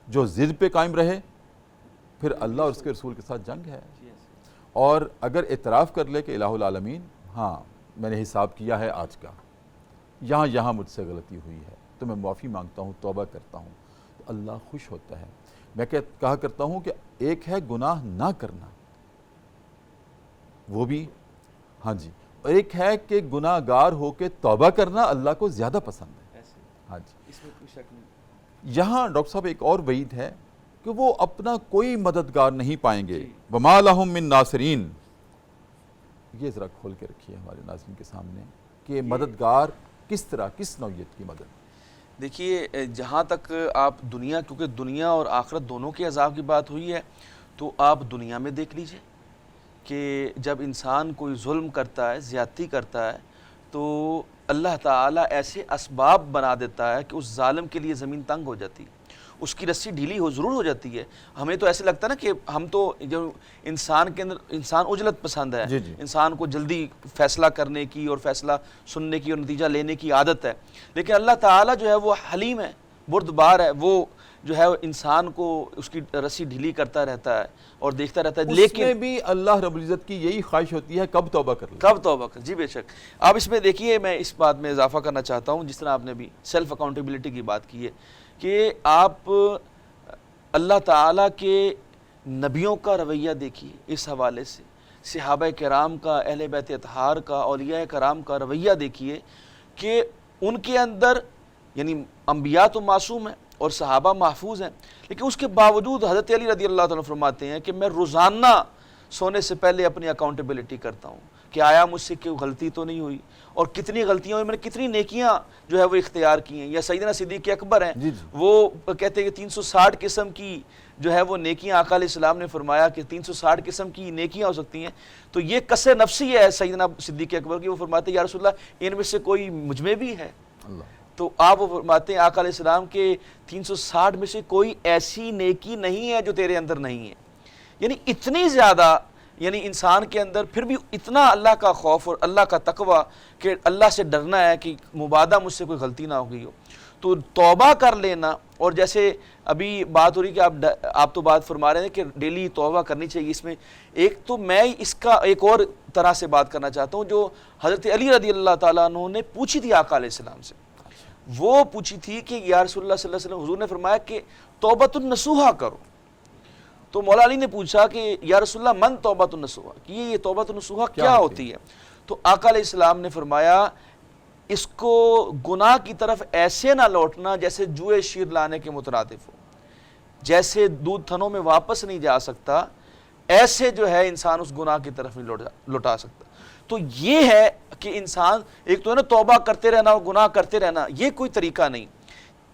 جو ضد پہ قائم رہے پھر اللہ اور اس کے رسول کے ساتھ جنگ ہے. اور اگر اعتراف کر لے کہ الہ العالمین ہاں میں نے حساب کیا ہے آج کا، یہاں مجھ سے غلطی ہوئی ہے تو میں معافی مانگتا ہوں، توبہ کرتا ہوں، تو اللہ خوش ہوتا ہے. میں کہا کرتا ہوں کہ ایک ہے گناہ نہ کرنا، وہ بھی ہاں جی، اور ایک ہے کہ گناہ گار ہو کے توبہ کرنا اللہ کو زیادہ پسند ہے. ہاں جی، اس میں کوئی شک نہیں. یہاں ڈاکٹر صاحب ایک اور وعید ہے کہ وہ اپنا کوئی مددگار نہیں پائیں گے. وَمَا لَهُم مِّن نَاصِرِينَ. یہ ذرا کھول کے رکھیے ہمارے ناظرین کے سامنے کہ مددگار کس طرح، کس نوعیت کی مدد. دیکھیے جہاں تک آپ دنیا، کیونکہ دنیا اور آخرت دونوں کے عذاب کی بات ہوئی ہے، تو آپ دنیا میں دیکھ لیجئے کہ جب انسان کوئی ظلم کرتا ہے، زیادتی کرتا ہے، تو اللہ تعالیٰ ایسے اسباب بنا دیتا ہے کہ اس ظالم کے لیے زمین تنگ ہو جاتی ہے، اس کی رسی ڈھیلی ضرور ہو جاتی ہے. ہمیں تو ایسے لگتا ہے نا کہ ہم تو جو انسان کے اندر، انسان عجلت پسند ہے، انسان کو جلدی فیصلہ کرنے کی اور فیصلہ سننے کی اور نتیجہ لینے کی عادت ہے. لیکن اللہ تعالیٰ جو ہے وہ حلیم ہے، بردبار ہے، وہ جو ہے انسان کو اس کی رسی ڈھیلی کرتا رہتا ہے اور دیکھتا رہتا ہے. لیکن اس میں بھی اللہ رب العزت کی یہی خواہش ہوتی ہے کب توبہ کر لیں، کب توبہ کر. جی بے شک. آپ اس میں دیکھیے، میں اس بات میں اضافہ کرنا چاہتا ہوں، جس طرح آپ نے بھی سیلف اکاؤنٹیبلٹی کی بات کی ہے کہ آپ اللہ تعالیٰ کے نبیوں کا رویہ دیکھیے. اس حوالے سے صحابہ کرام کا، اہل بیت اطہار کا، اولیاء کرام کا رویہ دیکھیے کہ ان کے اندر، یعنی انبیاء تو معصوم ہیں اور صحابہ محفوظ ہیں، لیکن اس کے باوجود حضرت علی رضی اللہ تعالیٰ فرماتے ہیں کہ میں روزانہ سونے سے پہلے اپنی اکاؤنٹیبلٹی کرتا ہوں کہ آیا مجھ سے کوئی غلطی تو نہیں ہوئی اور کتنی غلطیاں ہوئی، میں نے کتنی نیکیاں جو ہے وہ اختیار کی ہیں. یا سیدنا صدیق اکبر ہیں، وہ کہتے ہیں کہ 360 قسم کی جو ہے وہ نیکیاں آقا علیہ السلام نے فرمایا کہ 360 قسم کی نیکیاں ہو سکتی ہیں. تو یہ قصے نفسی ہے سیدنا صدیق اکبر کی. وہ فرماتے ہیں یا رسول اللہ ان میں سے کوئی مجھ میں بھی ہے. تو آپ وہ فرماتے ہیں آقا علیہ السلام کے 360 میں سے کوئی ایسی نیکی نہیں ہے جو تیرے اندر نہیں ہے. یعنی اتنی زیادہ، یعنی انسان کے اندر پھر بھی اتنا اللہ کا خوف اور اللہ کا تقوی کہ اللہ سے ڈرنا ہے کہ مبادہ مجھ سے کوئی غلطی نہ ہو گئی ہو. تو توبہ کر لینا، اور جیسے ابھی بات ہو رہی کہ آپ تو بات فرما رہے ہیں کہ ڈیلی توبہ کرنی چاہیے. اس میں ایک تو میں اس کا ایک اور طرح سے بات کرنا چاہتا ہوں جو حضرت علی رضی اللہ تعالیٰ عنہ نے پوچھی تھی آقا علیہ السلام سے. وہ پوچھی تھی کہ یا رسول اللہ صلی اللہ علیہ وسلم، حضور نے فرمایا کہ توبۃ النصوحہ کرو. تو مولا علی نے پوچھا کہ یا رسول اللہ من توبۃ النصوحہ، کہ یہ توبۃ النصوحہ کیا ہوتی ہے؟ تو آقا علیہ السلام نے فرمایا اس کو گناہ کی طرف ایسے نہ لوٹنا جیسے جوئے شیر لانے کے مترادف ہو. جیسے دودھ تھنوں میں واپس نہیں جا سکتا، ایسے جو ہے انسان اس گناہ کی طرف نہیں لوٹا سکتا. تو یہ ہے کہ انسان ایک تو ہے نا توبہ کرتے رہنا اور گناہ کرتے رہنا، یہ کوئی طریقہ نہیں.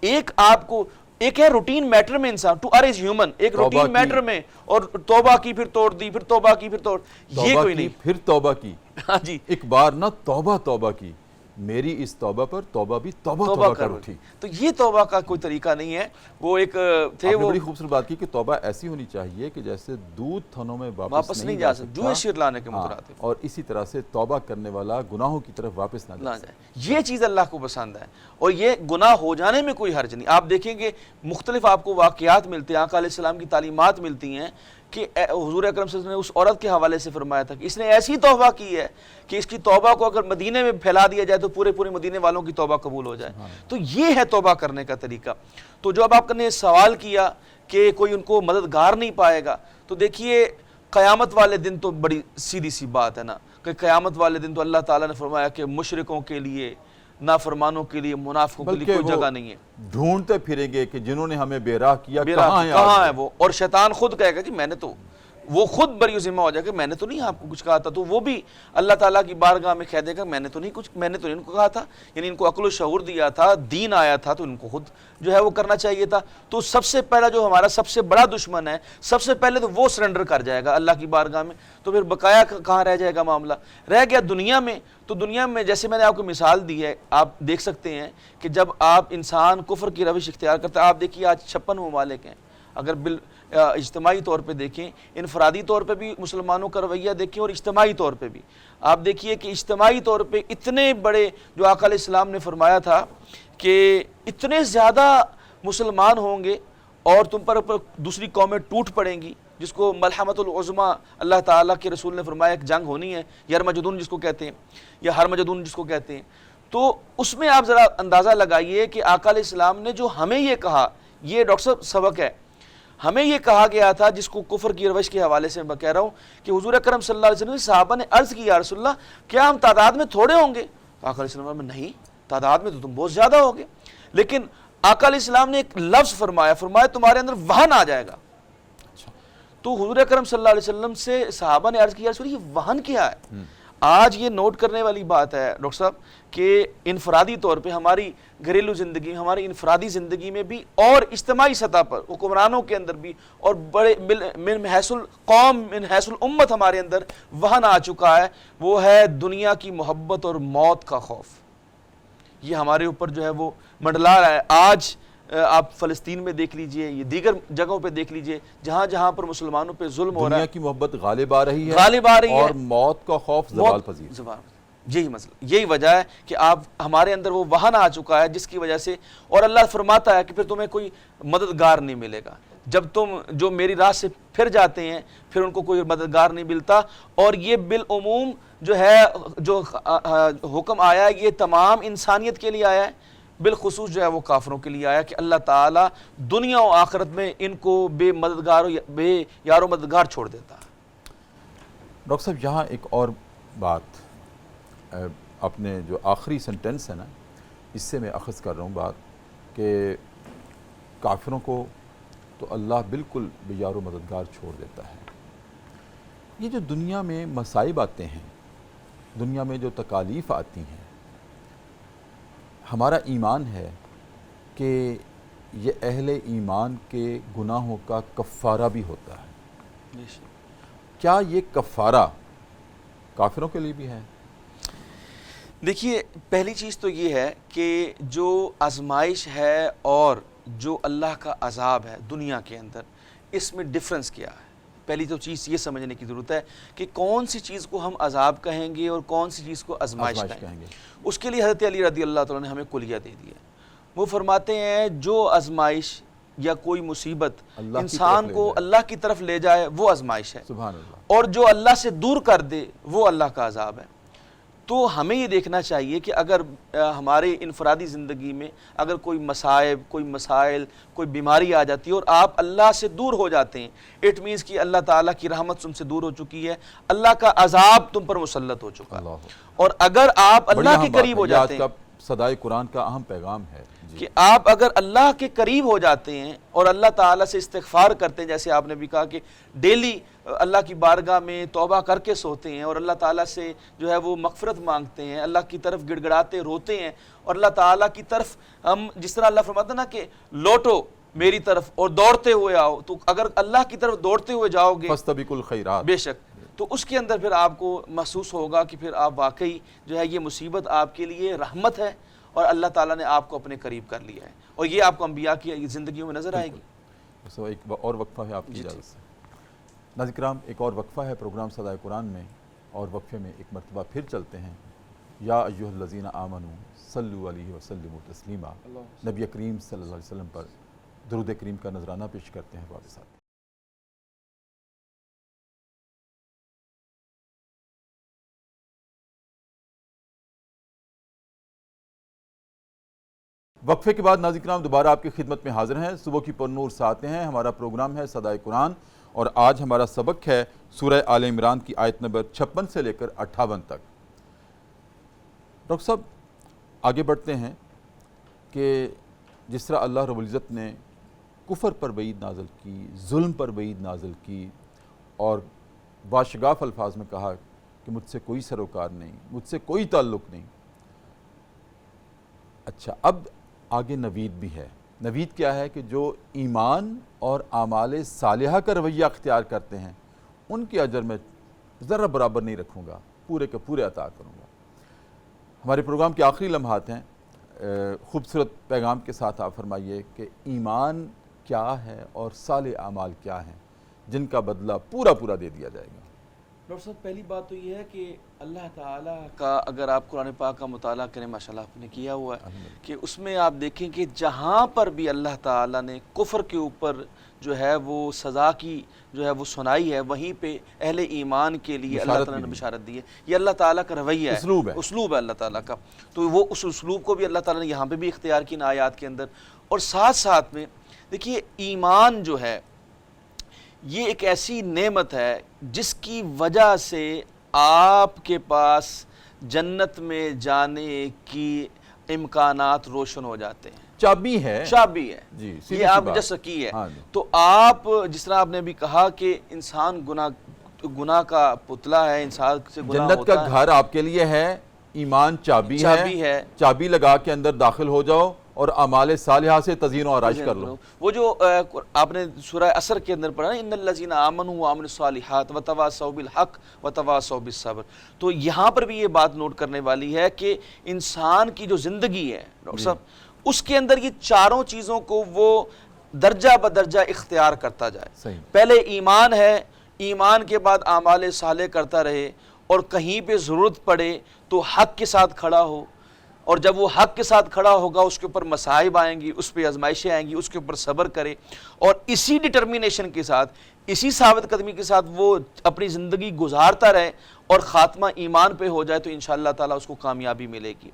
ایک آپ کو ایک ہے روٹین میٹر میں انسان ٹو ار از ہیومن، ایک روٹین میٹر میں اور توبہ کی پھر توڑ دی، پھر توبہ کی پھر توڑ، یہ کوئی نہیں. پھر توبہ کی، ہاں جی، ایک بار نہ توبہ کی، میری اس توبہ پر توبہ بھی توبہ کر اٹھی. تو یہ توبہ کا کوئی طریقہ نہیں ہے. وہ ایک تھے، وہ بڑی خوبصورت بات کی کہ توبہ ایسی ہونی چاہیے کہ جیسے دودھ تھنوں میں واپس نہیں جا سکتا، جوئے شیر لانے کے مترادف، اور اسی طرح سے توبہ کرنے والا گناہوں کی طرف واپس نہ جائے. یہ چیز اللہ کو پسند ہے، اور یہ گناہ ہو جانے میں کوئی حرج نہیں. آپ دیکھیں کہ مختلف آپ کو واقعات ملتے ہیں، آقا علیہ السلام کی تعلیمات ملتی ہیں کہ حضور اکرم صلی اللہ علیہ وسلم نے اس عورت کے حوالے سے فرمایا تھا کہ اس نے ایسی توبہ کی ہے کہ اس کی توبہ کو اگر مدینے میں پھیلا دیا جائے تو پورے مدینے والوں کی توبہ قبول ہو جائے. تو یہ ہے توبہ کرنے کا طریقہ. تو جو اب آپ نے سوال کیا کہ کوئی ان کو مددگار نہیں پائے گا، تو دیکھیے قیامت والے دن تو بڑی سیدھی سی بات ہے نا، کہ قیامت والے دن تو اللہ تعالیٰ نے فرمایا کہ مشرکوں کے لیے، نافرمانوں کے لیے، منافقوں کے لیے کوئی جگہ نہیں ہے. ڈھونڈتے پھریں گے کہ جنہوں نے ہمیں بے راہ کیا کہاں ہے وہ، اور شیطان خود کہے گا کہ میں نے تو، وہ خود بری ذمہ ہو جائے گا میں نے تو نہیں آپ کو کچھ کہا تھا. تو وہ بھی اللہ تعالیٰ کی بارگاہ میں کہہ دے گا میں نے تو ان کو کہا تھا، یعنی ان کو عقل و شعور دیا تھا، دین آیا تھا تو ان کو خود جو ہے وہ کرنا چاہیے تھا. تو سب سے پہلا جو ہمارا سب سے بڑا دشمن ہے، سب سے پہلے تو وہ سرنڈر کر جائے گا اللہ کی بارگاہ میں. تو پھر بقایا کہاں رہ جائے گا معاملہ؟ رہ گیا دنیا میں. تو دنیا میں جیسے میں نے آپ کو مثال دی ہے، آپ دیکھ سکتے ہیں کہ جب آپ انسان کفر کی روش اختیار کرتا ہے، آپ دیکھیے آج 56 ممالک ہیں. اگر اجتماعی طور پہ دیکھیں، انفرادی طور پہ بھی مسلمانوں کا رویہ دیکھیں اور اجتماعی طور پہ بھی آپ دیکھیے کہ اجتماعی طور پہ اتنے بڑے، جو آقا علیہ السلام نے فرمایا تھا کہ اتنے زیادہ مسلمان ہوں گے اور تم پر دوسری قومیں ٹوٹ پڑیں گی، جس کو ملحمۃ العظمیٰ اللہ تعالیٰ کے رسول نے فرمایا ایک جنگ ہونی ہے، یرمجدون جس کو کہتے ہیں، یا ہرمجدون جس کو کہتے ہیں. تو اس میں آپ ذرا اندازہ لگائیے کہ آقا علیہ السلام نے جو ہمیں یہ کہا، یہ ڈاکٹر صاحب سبق ہے، ہمیں یہ کہا گیا تھا جس کو کفر کی روش کے حوالے سے میں کہہ رہا ہوں کہ حضور اکرم صلی اللہ علیہ وسلم صحابہ نے عرض کی یا رسول اللہ کیا ہم تعداد میں تھوڑے ہوں گے؟ آقا علیہ السلام نے نہیں، تعداد میں تو تم بہت زیادہ ہوگے. لیکن آقا علیہ السلام نے ایک لفظ فرمایا تمہارے اندر وہن آ جائے گا. تو حضور اکرم صلی اللہ علیہ وسلم سے صحابہ نے عرض کیا رسول یہ وہن کیا ہے؟ آج یہ نوٹ کرنے والی بات ہے ڈاکٹر صاحب کہ انفرادی طور پہ ہماری گھریلو زندگی، ہماری انفرادی زندگی میں بھی اور اجتماعی سطح پر حکمرانوں کے اندر بھی اور بڑے من حیث القوم من حیث الامت ہمارے اندر وہن آ چکا ہے. وہ ہے دنیا کی محبت اور موت کا خوف. یہ ہمارے اوپر جو ہے وہ منڈلا رہا ہے. آج آپ فلسطین میں دیکھ لیجئے، یہ دیگر جگہوں پہ دیکھ لیجئے، جہاں جہاں پر مسلمانوں پہ ظلم ہو رہا ہے، دنیا کی محبت غالب آ رہی ہے اور موت کا خوف زوال پذیر. یہی مسئلہ، یہی وجہ ہے کہ آپ ہمارے اندر وہ وہن آ چکا ہے جس کی وجہ سے، اور اللہ فرماتا ہے کہ پھر تمہیں کوئی مددگار نہیں ملے گا. جب تم جو میری راہ سے پھر جاتے ہیں پھر ان کو کوئی مددگار نہیں ملتا. اور یہ بالعموم جو ہے جو حکم آیا ہے یہ تمام انسانیت کے لیے آیا ہے، بالخصوص جو ہے وہ کافروں کے لیے آیا کہ اللہ تعالیٰ دنیا و آخرت میں ان کو بے یار و مددگار چھوڑ دیتا ہے. ڈاکٹر صاحب یہاں ایک اور بات، اپنے جو آخری سنٹنس ہے نا اس سے میں اخذ کر رہا ہوں بات کہ کافروں کو تو اللہ بالکل بے یار و مددگار چھوڑ دیتا ہے. یہ جو دنیا میں مصائب آتے ہیں، دنیا میں جو تکالیف آتی ہیں، ہمارا ایمان ہے کہ یہ اہل ایمان کے گناہوں کا کفارہ بھی ہوتا ہے. کیا یہ کفارہ کافروں کے لیے بھی ہے؟ دیکھیے پہلی چیز تو یہ ہے کہ جو آزمائش ہے اور جو اللہ کا عذاب ہے دنیا کے اندر، اس میں ڈفرنس کیا ہے. پہلی تو چیز یہ سمجھنے کی ضرورت ہے کہ کون سی چیز کو ہم عذاب کہیں گے اور کون سی چیز کو آزمائش کہیں گے. اس کے لیے حضرت علی رضی اللہ تعالیٰ نے ہمیں کلیہ دے دیا. وہ فرماتے ہیں جو آزمائش یا کوئی مصیبت انسان کو اللہ کی طرف لے جائے وہ آزمائش ہے، سبحان اللہ. اور جو اللہ سے دور کر دے وہ اللہ کا عذاب ہے. تو ہمیں یہ دیکھنا چاہیے کہ اگر ہمارے انفرادی زندگی میں اگر کوئی مصائب، کوئی مسائل، کوئی بیماری آ جاتی ہے اور آپ اللہ سے دور ہو جاتے ہیں، اٹ مینس کہ اللہ تعالیٰ کی رحمت تم سے دور ہو چکی ہے، اللہ کا عذاب تم پر مسلط ہو چکا ہے۔ اور اگر آپ اللہ کے قریب ہو جاتے ہیں، صدائے قرآن کا اہم پیغام ہے کہ آپ اگر اللہ کے قریب ہو جاتے ہیں اور اللہ تعالیٰ سے استغفار کرتے ہیں، جیسے آپ نے بھی کہا کہ ڈیلی اللہ کی بارگاہ میں توبہ کر کے سوتے ہیں اور اللہ تعالیٰ سے جو ہے وہ مغفرت مانگتے ہیں، اللہ کی طرف گڑ گڑاتے روتے ہیں، اور اللہ تعالیٰ کی طرف ہم جس طرح اللہ فرماتا ہے نا کہ لوٹو میری طرف اور دوڑتے ہوئے آؤ، تو اگر اللہ کی طرف دوڑتے ہوئے جاؤ گے فاستبقوا الخیرات، بے شک، تو اس کے اندر پھر آپ کو محسوس ہوگا کہ پھر آپ واقعی جو ہے یہ مصیبت آپ کے لیے رحمت ہے اور اللہ تعالیٰ نے آپ کو اپنے قریب کر لیا ہے، اور یہ آپ کو انبیاء کی زندگیوں میں نظر آئے گی۔ ایک اور وقفہ ہے آپ کی اجازت سے ناظرین کرام، ایک اور وقفہ ہے پروگرام صدائے قرآن میں، اور وقفے میں ایک مرتبہ پھر چلتے ہیں۔ یا ایھا الذین آمنوا صلوا علیہ وسلموا تسلیما، نبی کریم صلی اللہ علیہ وسلم پر درود کریم کا نذرانہ پیش کرتے ہیں واپس ساتھ۔ وقفے کے بعد ناظرین کرام دوبارہ آپ کی خدمت میں حاضر ہیں، صبح کی پرنور ساتیں ہیں، ہمارا پروگرام ہے صدائے قرآن، اور آج ہمارا سبق ہے سورہ آل عمران کی آیت نمبر 56 سے لے کر 58 تک۔ ڈاکٹر صاحب آگے بڑھتے ہیں کہ جس طرح اللہ رب العزت نے کفر پر وعید نازل کی، ظلم پر وعید نازل کی، اور باشگاف الفاظ میں کہا کہ مجھ سے کوئی سروکار نہیں، مجھ سے کوئی تعلق نہیں۔ اچھا، اب آگے نوید بھی ہے۔ نوید کیا ہے کہ جو ایمان اور اعمال صالحہ کا رویہ اختیار کرتے ہیں ان کے اجر میں ذرا برابر نہیں رکھوں گا، پورے کے پورے عطا کروں گا۔ ہمارے پروگرام کے آخری لمحات ہیں، خوبصورت پیغام کے ساتھ آپ فرمائیے کہ ایمان کیا ہے اور صالح اعمال کیا ہیں جن کا بدلہ پورا پورا دے دیا جائے گا۔ ڈاکٹر صاحب پہلی بات تو یہ ہے کہ اللہ تعالیٰ کا اگر آپ قرآن پاک کا مطالعہ کریں، ماشاءاللہ آپ نے کیا ہوا ہے، کہ اس میں آپ دیکھیں کہ جہاں پر بھی اللہ تعالیٰ نے کفر کے اوپر جو ہے وہ سزا کی جو ہے وہ سنائی ہے، وہیں پہ اہل ایمان کے لیے اللہ تعالیٰ نے بشارت دی ہے۔ یہ اللہ تعالیٰ کا رویہ ہے، اسلوب ہے اللہ تعالیٰ کا، تو وہ اس اسلوب کو بھی اللہ تعالیٰ نے یہاں پہ بھی اختیار کی ان آیات کے اندر۔ اور ساتھ ساتھ میں دیکھیے ایمان جو ہے یہ ایک ایسی نعمت ہے جس کی وجہ سے آپ کے پاس جنت میں جانے کی امکانات روشن ہو جاتے ہیں۔ چابی ہے جی، یہ آپ جس کی ہے۔ تو آپ جس طرح آپ نے بھی کہا کہ انسان گناہ کا پتلا ہے، انسان سے گناہ ہوتا ہے۔ جنت کا گھر آپ کے لیے ہے، ایمان چابی ہے، چابی لگا کے اندر داخل ہو جاؤ اور اعمال صالحہ سے تزئین و آرائش کر لو۔ وہ جو آپ نے سورہ عصر کے اندر پڑھا نا، ان الذین آمنوا وعملوا الصالحات وتواصوا بالحق وتواصوا بالصبر، تو یہاں پر بھی یہ بات نوٹ کرنے والی ہے کہ انسان کی جو زندگی ہے ڈاکٹر صاحب، اس کے اندر یہ چاروں چیزوں کو وہ درجہ بدرجہ اختیار کرتا جائے۔ پہلے ایمان ہے، ایمان کے بعد اعمال صالح کرتا رہے، اور کہیں پہ ضرورت پڑے تو حق کے ساتھ کھڑا ہو، اور جب وہ حق کے ساتھ کھڑا ہوگا اس کے اوپر مصائب آئیں گی، اس پہ آزمائشیں آئیں گی، اس کے اوپر صبر کرے، اور اسی ڈٹرمینیشن کے ساتھ، اسی ثابت قدمی کے ساتھ وہ اپنی زندگی گزارتا رہے اور خاتمہ ایمان پہ ہو جائے، تو انشاءاللہ تعالیٰ اس کو کامیابی ملے گی۔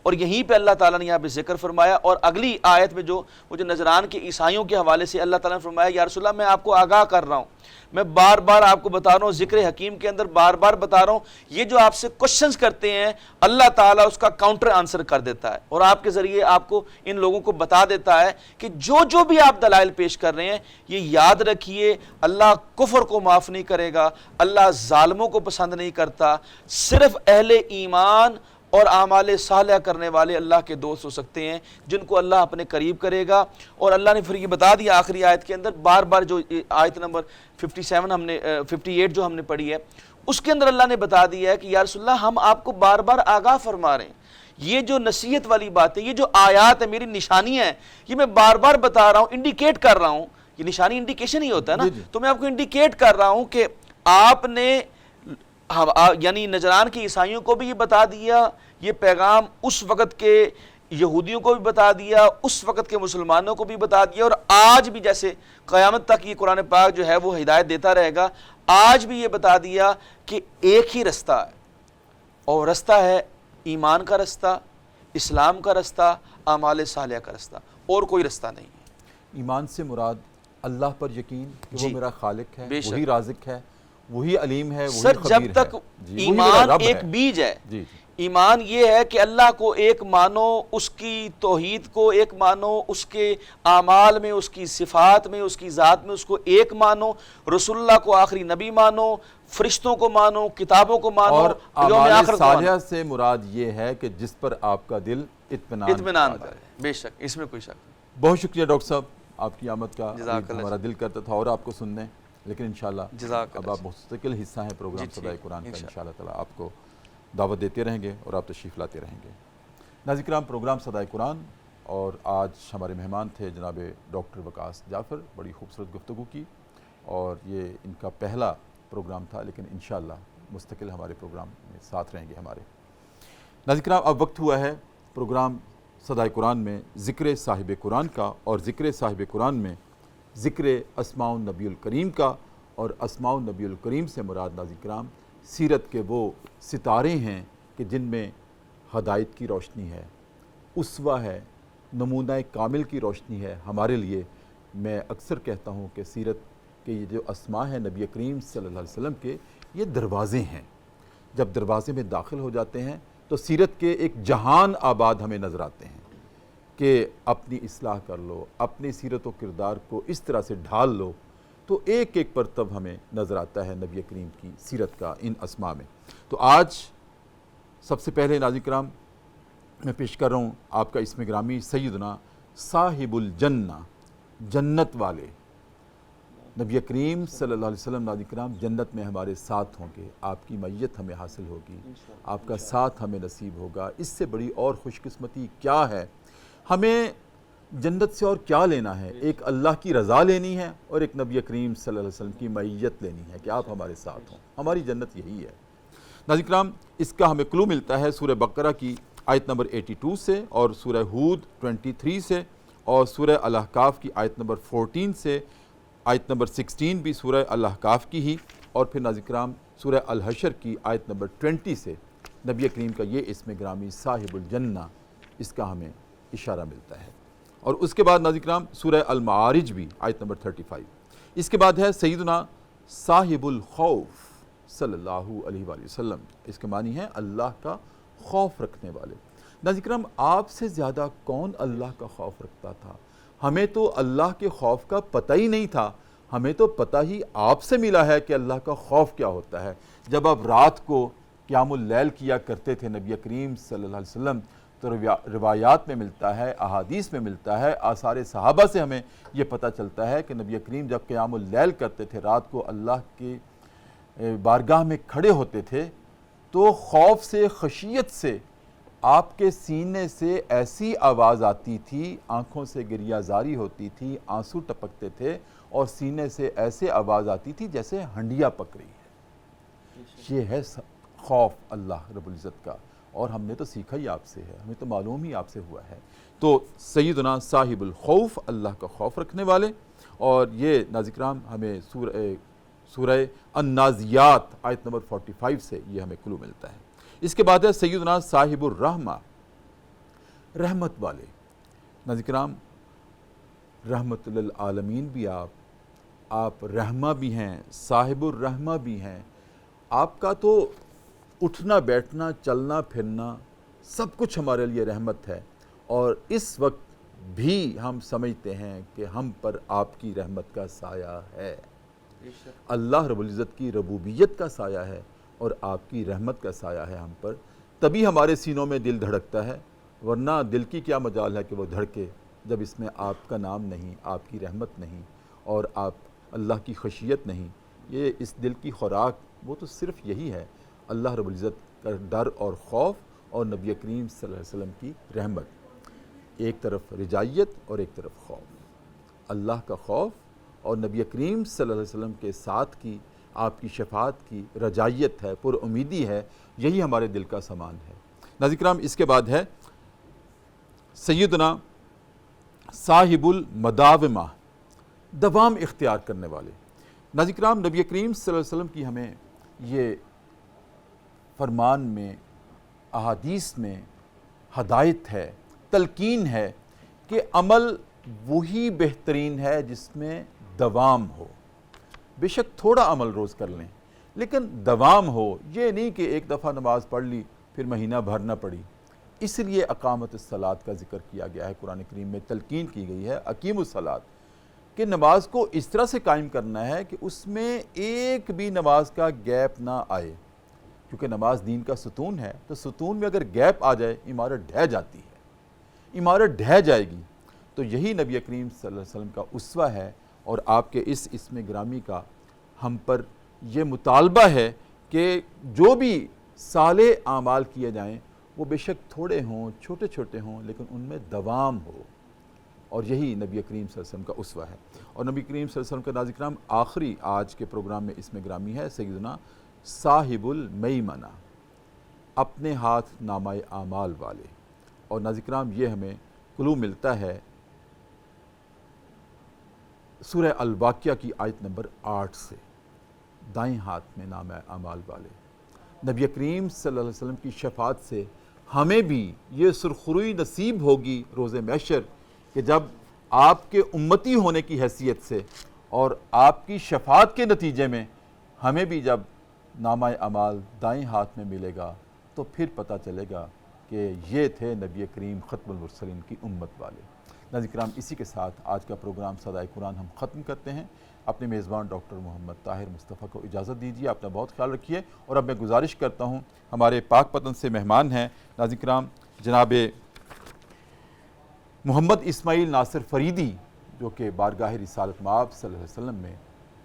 اور یہیں پہ اللہ تعالیٰ نے یہاں پہ ذکر فرمایا، اور اگلی آیت میں جو نجران کے عیسائیوں کے حوالے سے اللہ تعالیٰ نے فرمایا، یا رسول اللہ میں آپ کو آگاہ کر رہا ہوں، میں بار بار آپ کو بتا رہا ہوں، ذکر حکیم کے اندر بار بار بتا رہا ہوں، یہ جو آپ سے کوشچنز کرتے ہیں اللہ تعالیٰ اس کا کاؤنٹر آنسر کر دیتا ہے، اور آپ کے ذریعے آپ کو ان لوگوں کو بتا دیتا ہے کہ جو بھی آپ دلائل پیش کر رہے ہیں، یہ یاد رکھیے اللہ کفر کو معاف نہیں کرے گا، اللہ ظالموں کو پسند نہیں کرتا، صرف اہل ایمان اور اعمال صالحہ کرنے والے اللہ کے دوست ہو سکتے ہیں جن کو اللہ اپنے قریب کرے گا۔ اور اللہ نے پھر یہ بتا دیا آخری آیت کے اندر، بار بار جو آیت نمبر 58 جو ہم نے پڑھی ہے، اس کے اندر اللہ نے بتا دیا ہے کہ یا رسول اللہ ہم آپ کو بار بار آگاہ فرما رہے ہیں، یہ جو نصیحت والی باتیں، یہ جو آیات ہیں، میری نشانیاں ہیں، یہ میں بار بار بتا رہا ہوں، انڈیکیٹ کر رہا ہوں، یہ نشانی انڈیکیشن ہی ہوتا ہے نا، تو میں آپ کو انڈیکیٹ کر رہا ہوں کہ آپ نے یعنی نجران کے عیسائیوں کو بھی یہ بتا دیا، یہ پیغام اس وقت کے یہودیوں کو بھی بتا دیا، اس وقت کے مسلمانوں کو بھی بتا دیا، اور آج بھی جیسے قیامت تک یہ قرآن پاک جو ہے وہ ہدایت دیتا رہے گا، آج بھی یہ بتا دیا کہ ایک ہی رستہ ہے، اور رستہ ہے ایمان کا رستہ، اسلام کا رستہ، اعمال صالحہ کا رستہ، اور کوئی رستہ نہیں ہے۔ ایمان سے مراد اللہ پر یقین کہ وہ جی، میرا خالق ہے، بے شک۔ وہی رازق ہے، وہی علیم ہے، وہی سر خبیر جب ہے، تک جی، وہی ایمان میرا رب ایک ہے۔ بیج ہے، جی ایمان یہ ہے کہ اللہ کو ایک مانو، اس کی توحید کو ایک مانو، اس کے اعمال میں، اس کی صفات میں، اس کی ذات میں اس کو ایک مانو، رسول اللہ کو آخری نبی مانو، فرشتوں کو مانو، کتابوں کو مانو، اور یوم اعمال آخر کو مانو، صالحہ سے مراد یہ ہے کہ جس پر آپ کا دل اطمینان پا جائے۔ کرے، بے شک اس میں کوئی شک نہیں۔ بہت شکریہ ڈاکٹر صاحب، آپ کی آمد کا جزاک اللہ ہمارا دل کرتا تھا اور آپ کو سننے، لیکن انشاءاللہ جزاک اب اللہ آپ مستقل حصہ ہیں پروگرام جی، صدائے ٹھیک، قرآن کا، انشاءاللہ۔ انشاءاللہ تعالیٰ آپ کو دعوت دیتے رہیں گے اور آپ تشریف لاتے رہیں گے۔ ناظرین کرام، پروگرام صدائے قرآن، اور آج ہمارے مہمان تھے جناب ڈاکٹر وقاص جعفر، بڑی خوبصورت گفتگو کی، اور یہ ان کا پہلا پروگرام تھا، لیکن انشاءاللہ مستقل ہمارے پروگرام میں ساتھ رہیں گے ہمارے۔ ناظرین کرام، اب وقت ہوا ہے پروگرام صدائے قرآن میں ذکر صاحب قرآن کا، اور ذکر صاحب قرآن میں ذکر اسماء النبی الکریم کا، اور اسماء النبی الکریم سے مراد ناظرین کرام سیرت کے وہ ستارے ہیں کہ جن میں ہدایت کی روشنی ہے، اسوہ ہے، نمونہ کامل کی روشنی ہے ہمارے لیے۔ میں اکثر کہتا ہوں کہ سیرت کے یہ جو اسماء ہیں نبی کریم صلی اللہ علیہ وسلم کے، یہ دروازے ہیں۔ جب دروازے میں داخل ہو جاتے ہیں تو سیرت کے ایک جہان آباد ہمیں نظر آتے ہیں کہ اپنی اصلاح کر لو، اپنی سیرت و کردار کو اس طرح سے ڈھال لو، تو ایک ایک پرتب ہمیں نظر آتا ہے نبی کریم کی سیرت کا ان اسماء میں۔ تو آج سب سے پہلے ناظرین کرام میں پیش کر رہا ہوں آپ کا اسم گرامی سیدنا صاحب الجنہ، جنت والے نبی کریم صلی اللہ علیہ وسلم۔ ناظرین کرام، جنت میں ہمارے ساتھ ہوں گے، آپ کی معیت ہمیں حاصل ہوگی، آپ کا ساتھ ہمیں نصیب ہوگا۔ اس سے بڑی اور خوش قسمتی کیا ہے؟ ہمیں جنت سے اور کیا لینا ہے؟ ایک اللہ کی رضا لینی ہے اور ایک نبی کریم صلی اللہ علیہ وسلم کی معیت لینی ہے کہ آپ ہمارے ساتھ ہوں۔ ہماری جنت یہی ہے۔ ناظرین کرام، اس کا ہمیں کلو ملتا ہے سورہ بقرہ کی آیت نمبر 82 سے، اور سورہ ہود 23 سے، اور سورہ الاحقاف کی آیت نمبر 14 سے، آیت نمبر 16 بھی سورہ الاحقاف کی ہی، اور پھر ناظرین کرام سورہ الحشر کی آیت نمبر 20 سے نبی کریم کا یہ اسم گرامی صاحب الجنہ، اس کا ہمیں اشارہ ملتا ہے۔ اور اس کے بعد ناظرین کرام سورہ المعارج بھی آیت نمبر 35۔ اس کے بعد ہے سیدنا صاحب الخوف صلی اللہ علیہ وآلہ وسلم، اس کے معنی ہے اللہ کا خوف رکھنے والے۔ ناظرین کرام، آپ سے زیادہ کون اللہ کا خوف رکھتا تھا؟ ہمیں تو اللہ کے خوف کا پتہ ہی نہیں تھا، ہمیں تو پتہ ہی آپ سے ملا ہے کہ اللہ کا خوف کیا ہوتا ہے۔ جب آپ رات کو قیام اللیل کیا کرتے تھے نبی کریم صلی اللہ علیہ وسلم، تو روایات میں ملتا ہے، احادیث میں ملتا ہے، آثار صحابہ سے ہمیں یہ پتہ چلتا ہے کہ نبی کریم جب قیام اللیل کرتے تھے، رات کو اللہ کی بارگاہ میں کھڑے ہوتے تھے، تو خوف سے، خشیت سے آپ کے سینے سے ایسی آواز آتی تھی، آنکھوں سے گریہ زاری ہوتی تھی، آنسو ٹپکتے تھے، اور سینے سے ایسے آواز آتی تھی جیسے ہنڈیا پک رہی ہے۔ یہ ہے خوف اللہ رب العزت کا، اور ہم نے تو سیکھا ہی آپ سے ہے، ہمیں تو معلوم ہی آپ سے ہوا ہے۔ تو سیدنا صاحب الخوف، اللہ کا خوف رکھنے والے، اور یہ ناظرین کرام ہمیں سورہ النازیات آیت نمبر 45 سے یہ ہمیں کلو ملتا ہے۔ اس کے بعد ہے سیدنا صاحب الرحمہ، رحمت والے۔ ناظرین کرام، رحمت للعالمین بھی آپ رحمہ بھی ہیں، صاحب الرحمہ بھی ہیں۔ آپ کا تو اٹھنا بیٹھنا، چلنا پھرنا، سب کچھ ہمارے لیے رحمت ہے، اور اس وقت بھی ہم سمجھتے ہیں کہ ہم پر آپ کی رحمت کا سایہ ہے۔ اللہ رب العزت کی ربوبیت کا سایہ ہے اور آپ کی رحمت کا سایہ ہے ہم پر، تبھی ہمارے سینوں میں دل دھڑکتا ہے، ورنہ دل کی کیا مجال ہے کہ وہ دھڑکے جب اس میں آپ کا نام نہیں، آپ کی رحمت نہیں، اور آپ اللہ کی خشیت نہیں۔ یہ اس دل کی خوراک وہ تو صرف یہی ہے، اللہ رب العزت کا ڈر اور خوف، اور نبی کریم صلی اللہ علیہ وسلم کی رحمت۔ ایک طرف رجائیت اور ایک طرف خوف، اللہ کا خوف اور نبی کریم صلی اللہ علیہ وسلم کے ساتھ کی آپ کی شفاعت کی رجائیت ہے، پر امیدی ہے، یہی ہمارے دل کا سامان ہے۔ ناظرین کرام، اس کے بعد ہے سیدنا صاحب المداومہ، دوام اختیار کرنے والے۔ ناظرین کرام، نبی کریم صلی اللہ علیہ وسلم کی ہمیں یہ فرمان میں احادیث میں ہدایت ہے، تلقین ہے کہ عمل وہی بہترین ہے جس میں دوام ہو۔ بے شک تھوڑا عمل روز کر لیں لیکن دوام ہو، یہ نہیں کہ ایک دفعہ نماز پڑھ لی پھر مہینہ بھر نہ پڑھی۔ اس لیے اقامت الصلاۃ کا ذکر کیا گیا ہے، قرآن کریم میں تلقین کی گئی ہے اقیموا الصلاۃ، کہ نماز کو اس طرح سے قائم کرنا ہے کہ اس میں ایک بھی نماز کا گیپ نہ آئے، کیونکہ نماز دین کا ستون ہے، تو ستون میں اگر گیپ آ جائے عمارت ڈھہ جاتی ہے، عمارت ڈھہ جائے گی۔ تو یہی نبی کریم صلی اللہ علیہ وسلم کا اسوہ ہے، اور آپ کے اس اسم گرامی کا ہم پر یہ مطالبہ ہے کہ جو بھی صالح اعمال کیے جائیں وہ بے شک تھوڑے ہوں، چھوٹے چھوٹے ہوں، لیکن ان میں دوام ہو، اور یہی نبی کریم صلی اللہ علیہ وسلم کا اسوہ ہے۔ اور نبی کریم صلی اللہ علیہ وسلم کا ناظرین کرام آخری آج کے پروگرام میں اسم گرامی ہے سیدنا صاحب المیمنہ، اپنے ہاتھ نامہ اعمال والے۔ اور ناظرین کرام یہ ہمیں کلو ملتا ہے سورہ الواقعہ کی آیت نمبر 8 سے، دائیں ہاتھ میں نامہ اعمال والے۔ نبی کریم صلی اللہ علیہ وسلم کی شفاعت سے ہمیں بھی یہ سرخروئی نصیب ہوگی روز محشر کہ جب آپ کے امتی ہونے کی حیثیت سے اور آپ کی شفاعت کے نتیجے میں ہمیں بھی جب نامہ اعمال دائیں ہاتھ میں ملے گا تو پھر پتہ چلے گا کہ یہ تھے نبی کریم ختم المرسلین کی امت والے۔ ناظرین کرام اسی کے ساتھ آج کا پروگرام صدائے قرآن ہم ختم کرتے ہیں۔ اپنے میزبان ڈاکٹر محمد طاہر مصطفیٰ کو اجازت دیجیے، اپنا بہت خیال رکھیے۔ اور اب میں گزارش کرتا ہوں، ہمارے پاک پتن سے مہمان ہیں ناظرین کرام جناب محمد اسماعیل ناصر فریدی، جو کہ بارگاہ رسالت مآب صلی اللہ علیہ وسلم میں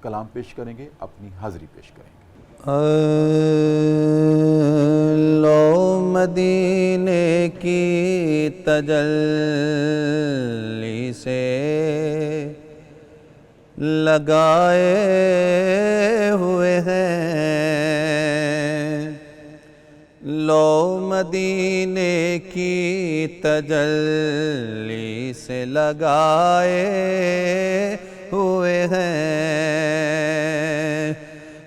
کلام پیش کریں گے، اپنی حاضری پیش کریں گے۔ لو مدینے کی تجلی سے لگائے ہوئے ہیں، لو مدینے کی تجلی سے لگائے ہوئے ہیں،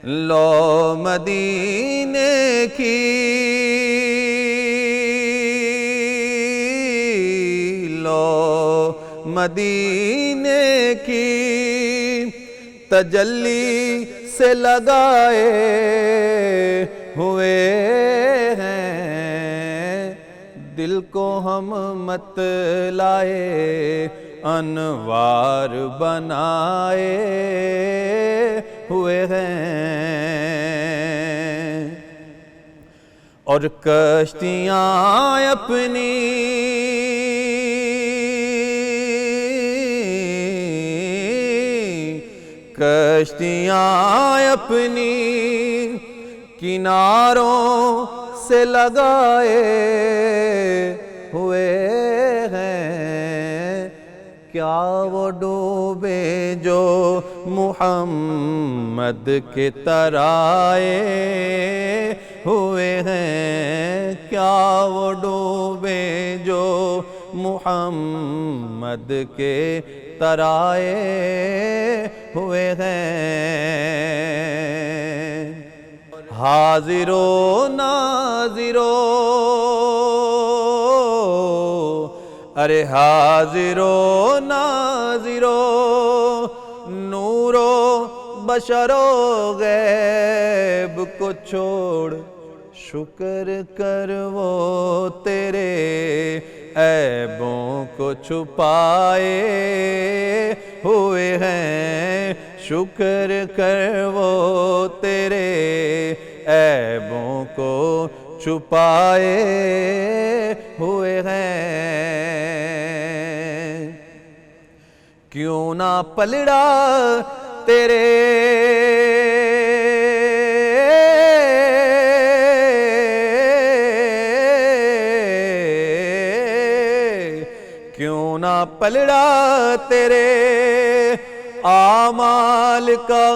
لو مدینے کی لو مدینے کی تجلی سے لگائے ہوئے ہیں، دل کو ہم مت لائے انوار بنائے ہوئے ہیں، اور کشتیاں اپنی کناروں سے لگائے ہوئے ہیں، کیا وہ ڈوبے جو محمد کے ترائے ہوئے ہیں، کیا وہ ڈوبے جو محمد کے ترائے ہوئے ہیں، حاضر و ناظر ارے حاضر و ناظر نور و بشر و غیب کو چھوڑ شکر کر وہ تیرے عیبوں کو چھپائے ہوئے ہیں، شکر کر وہ تیرے عیبوں کو چھپائے ہوئے ہیں، کیوں نہ پلڑا تیرے کیوں نہ پلڑا تیرے اعمال کا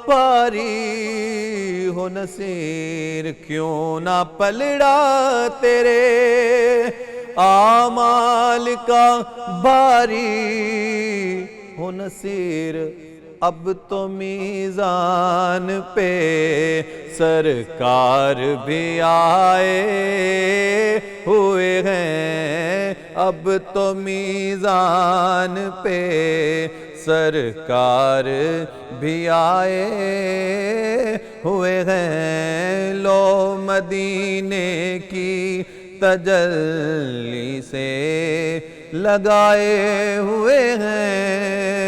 پاری ہو نصیر، کیوں نہ پلڑا تیرے اعمال کا باری ہو نصیر، اب تو میزان پہ سرکار بھی آئے ہوئے ہیں، اب تو میزان پہ سرکار بھی آئے ہوئے ہیں۔ لو مدینے کی تجلی سے لگائے ہوئے ہیں،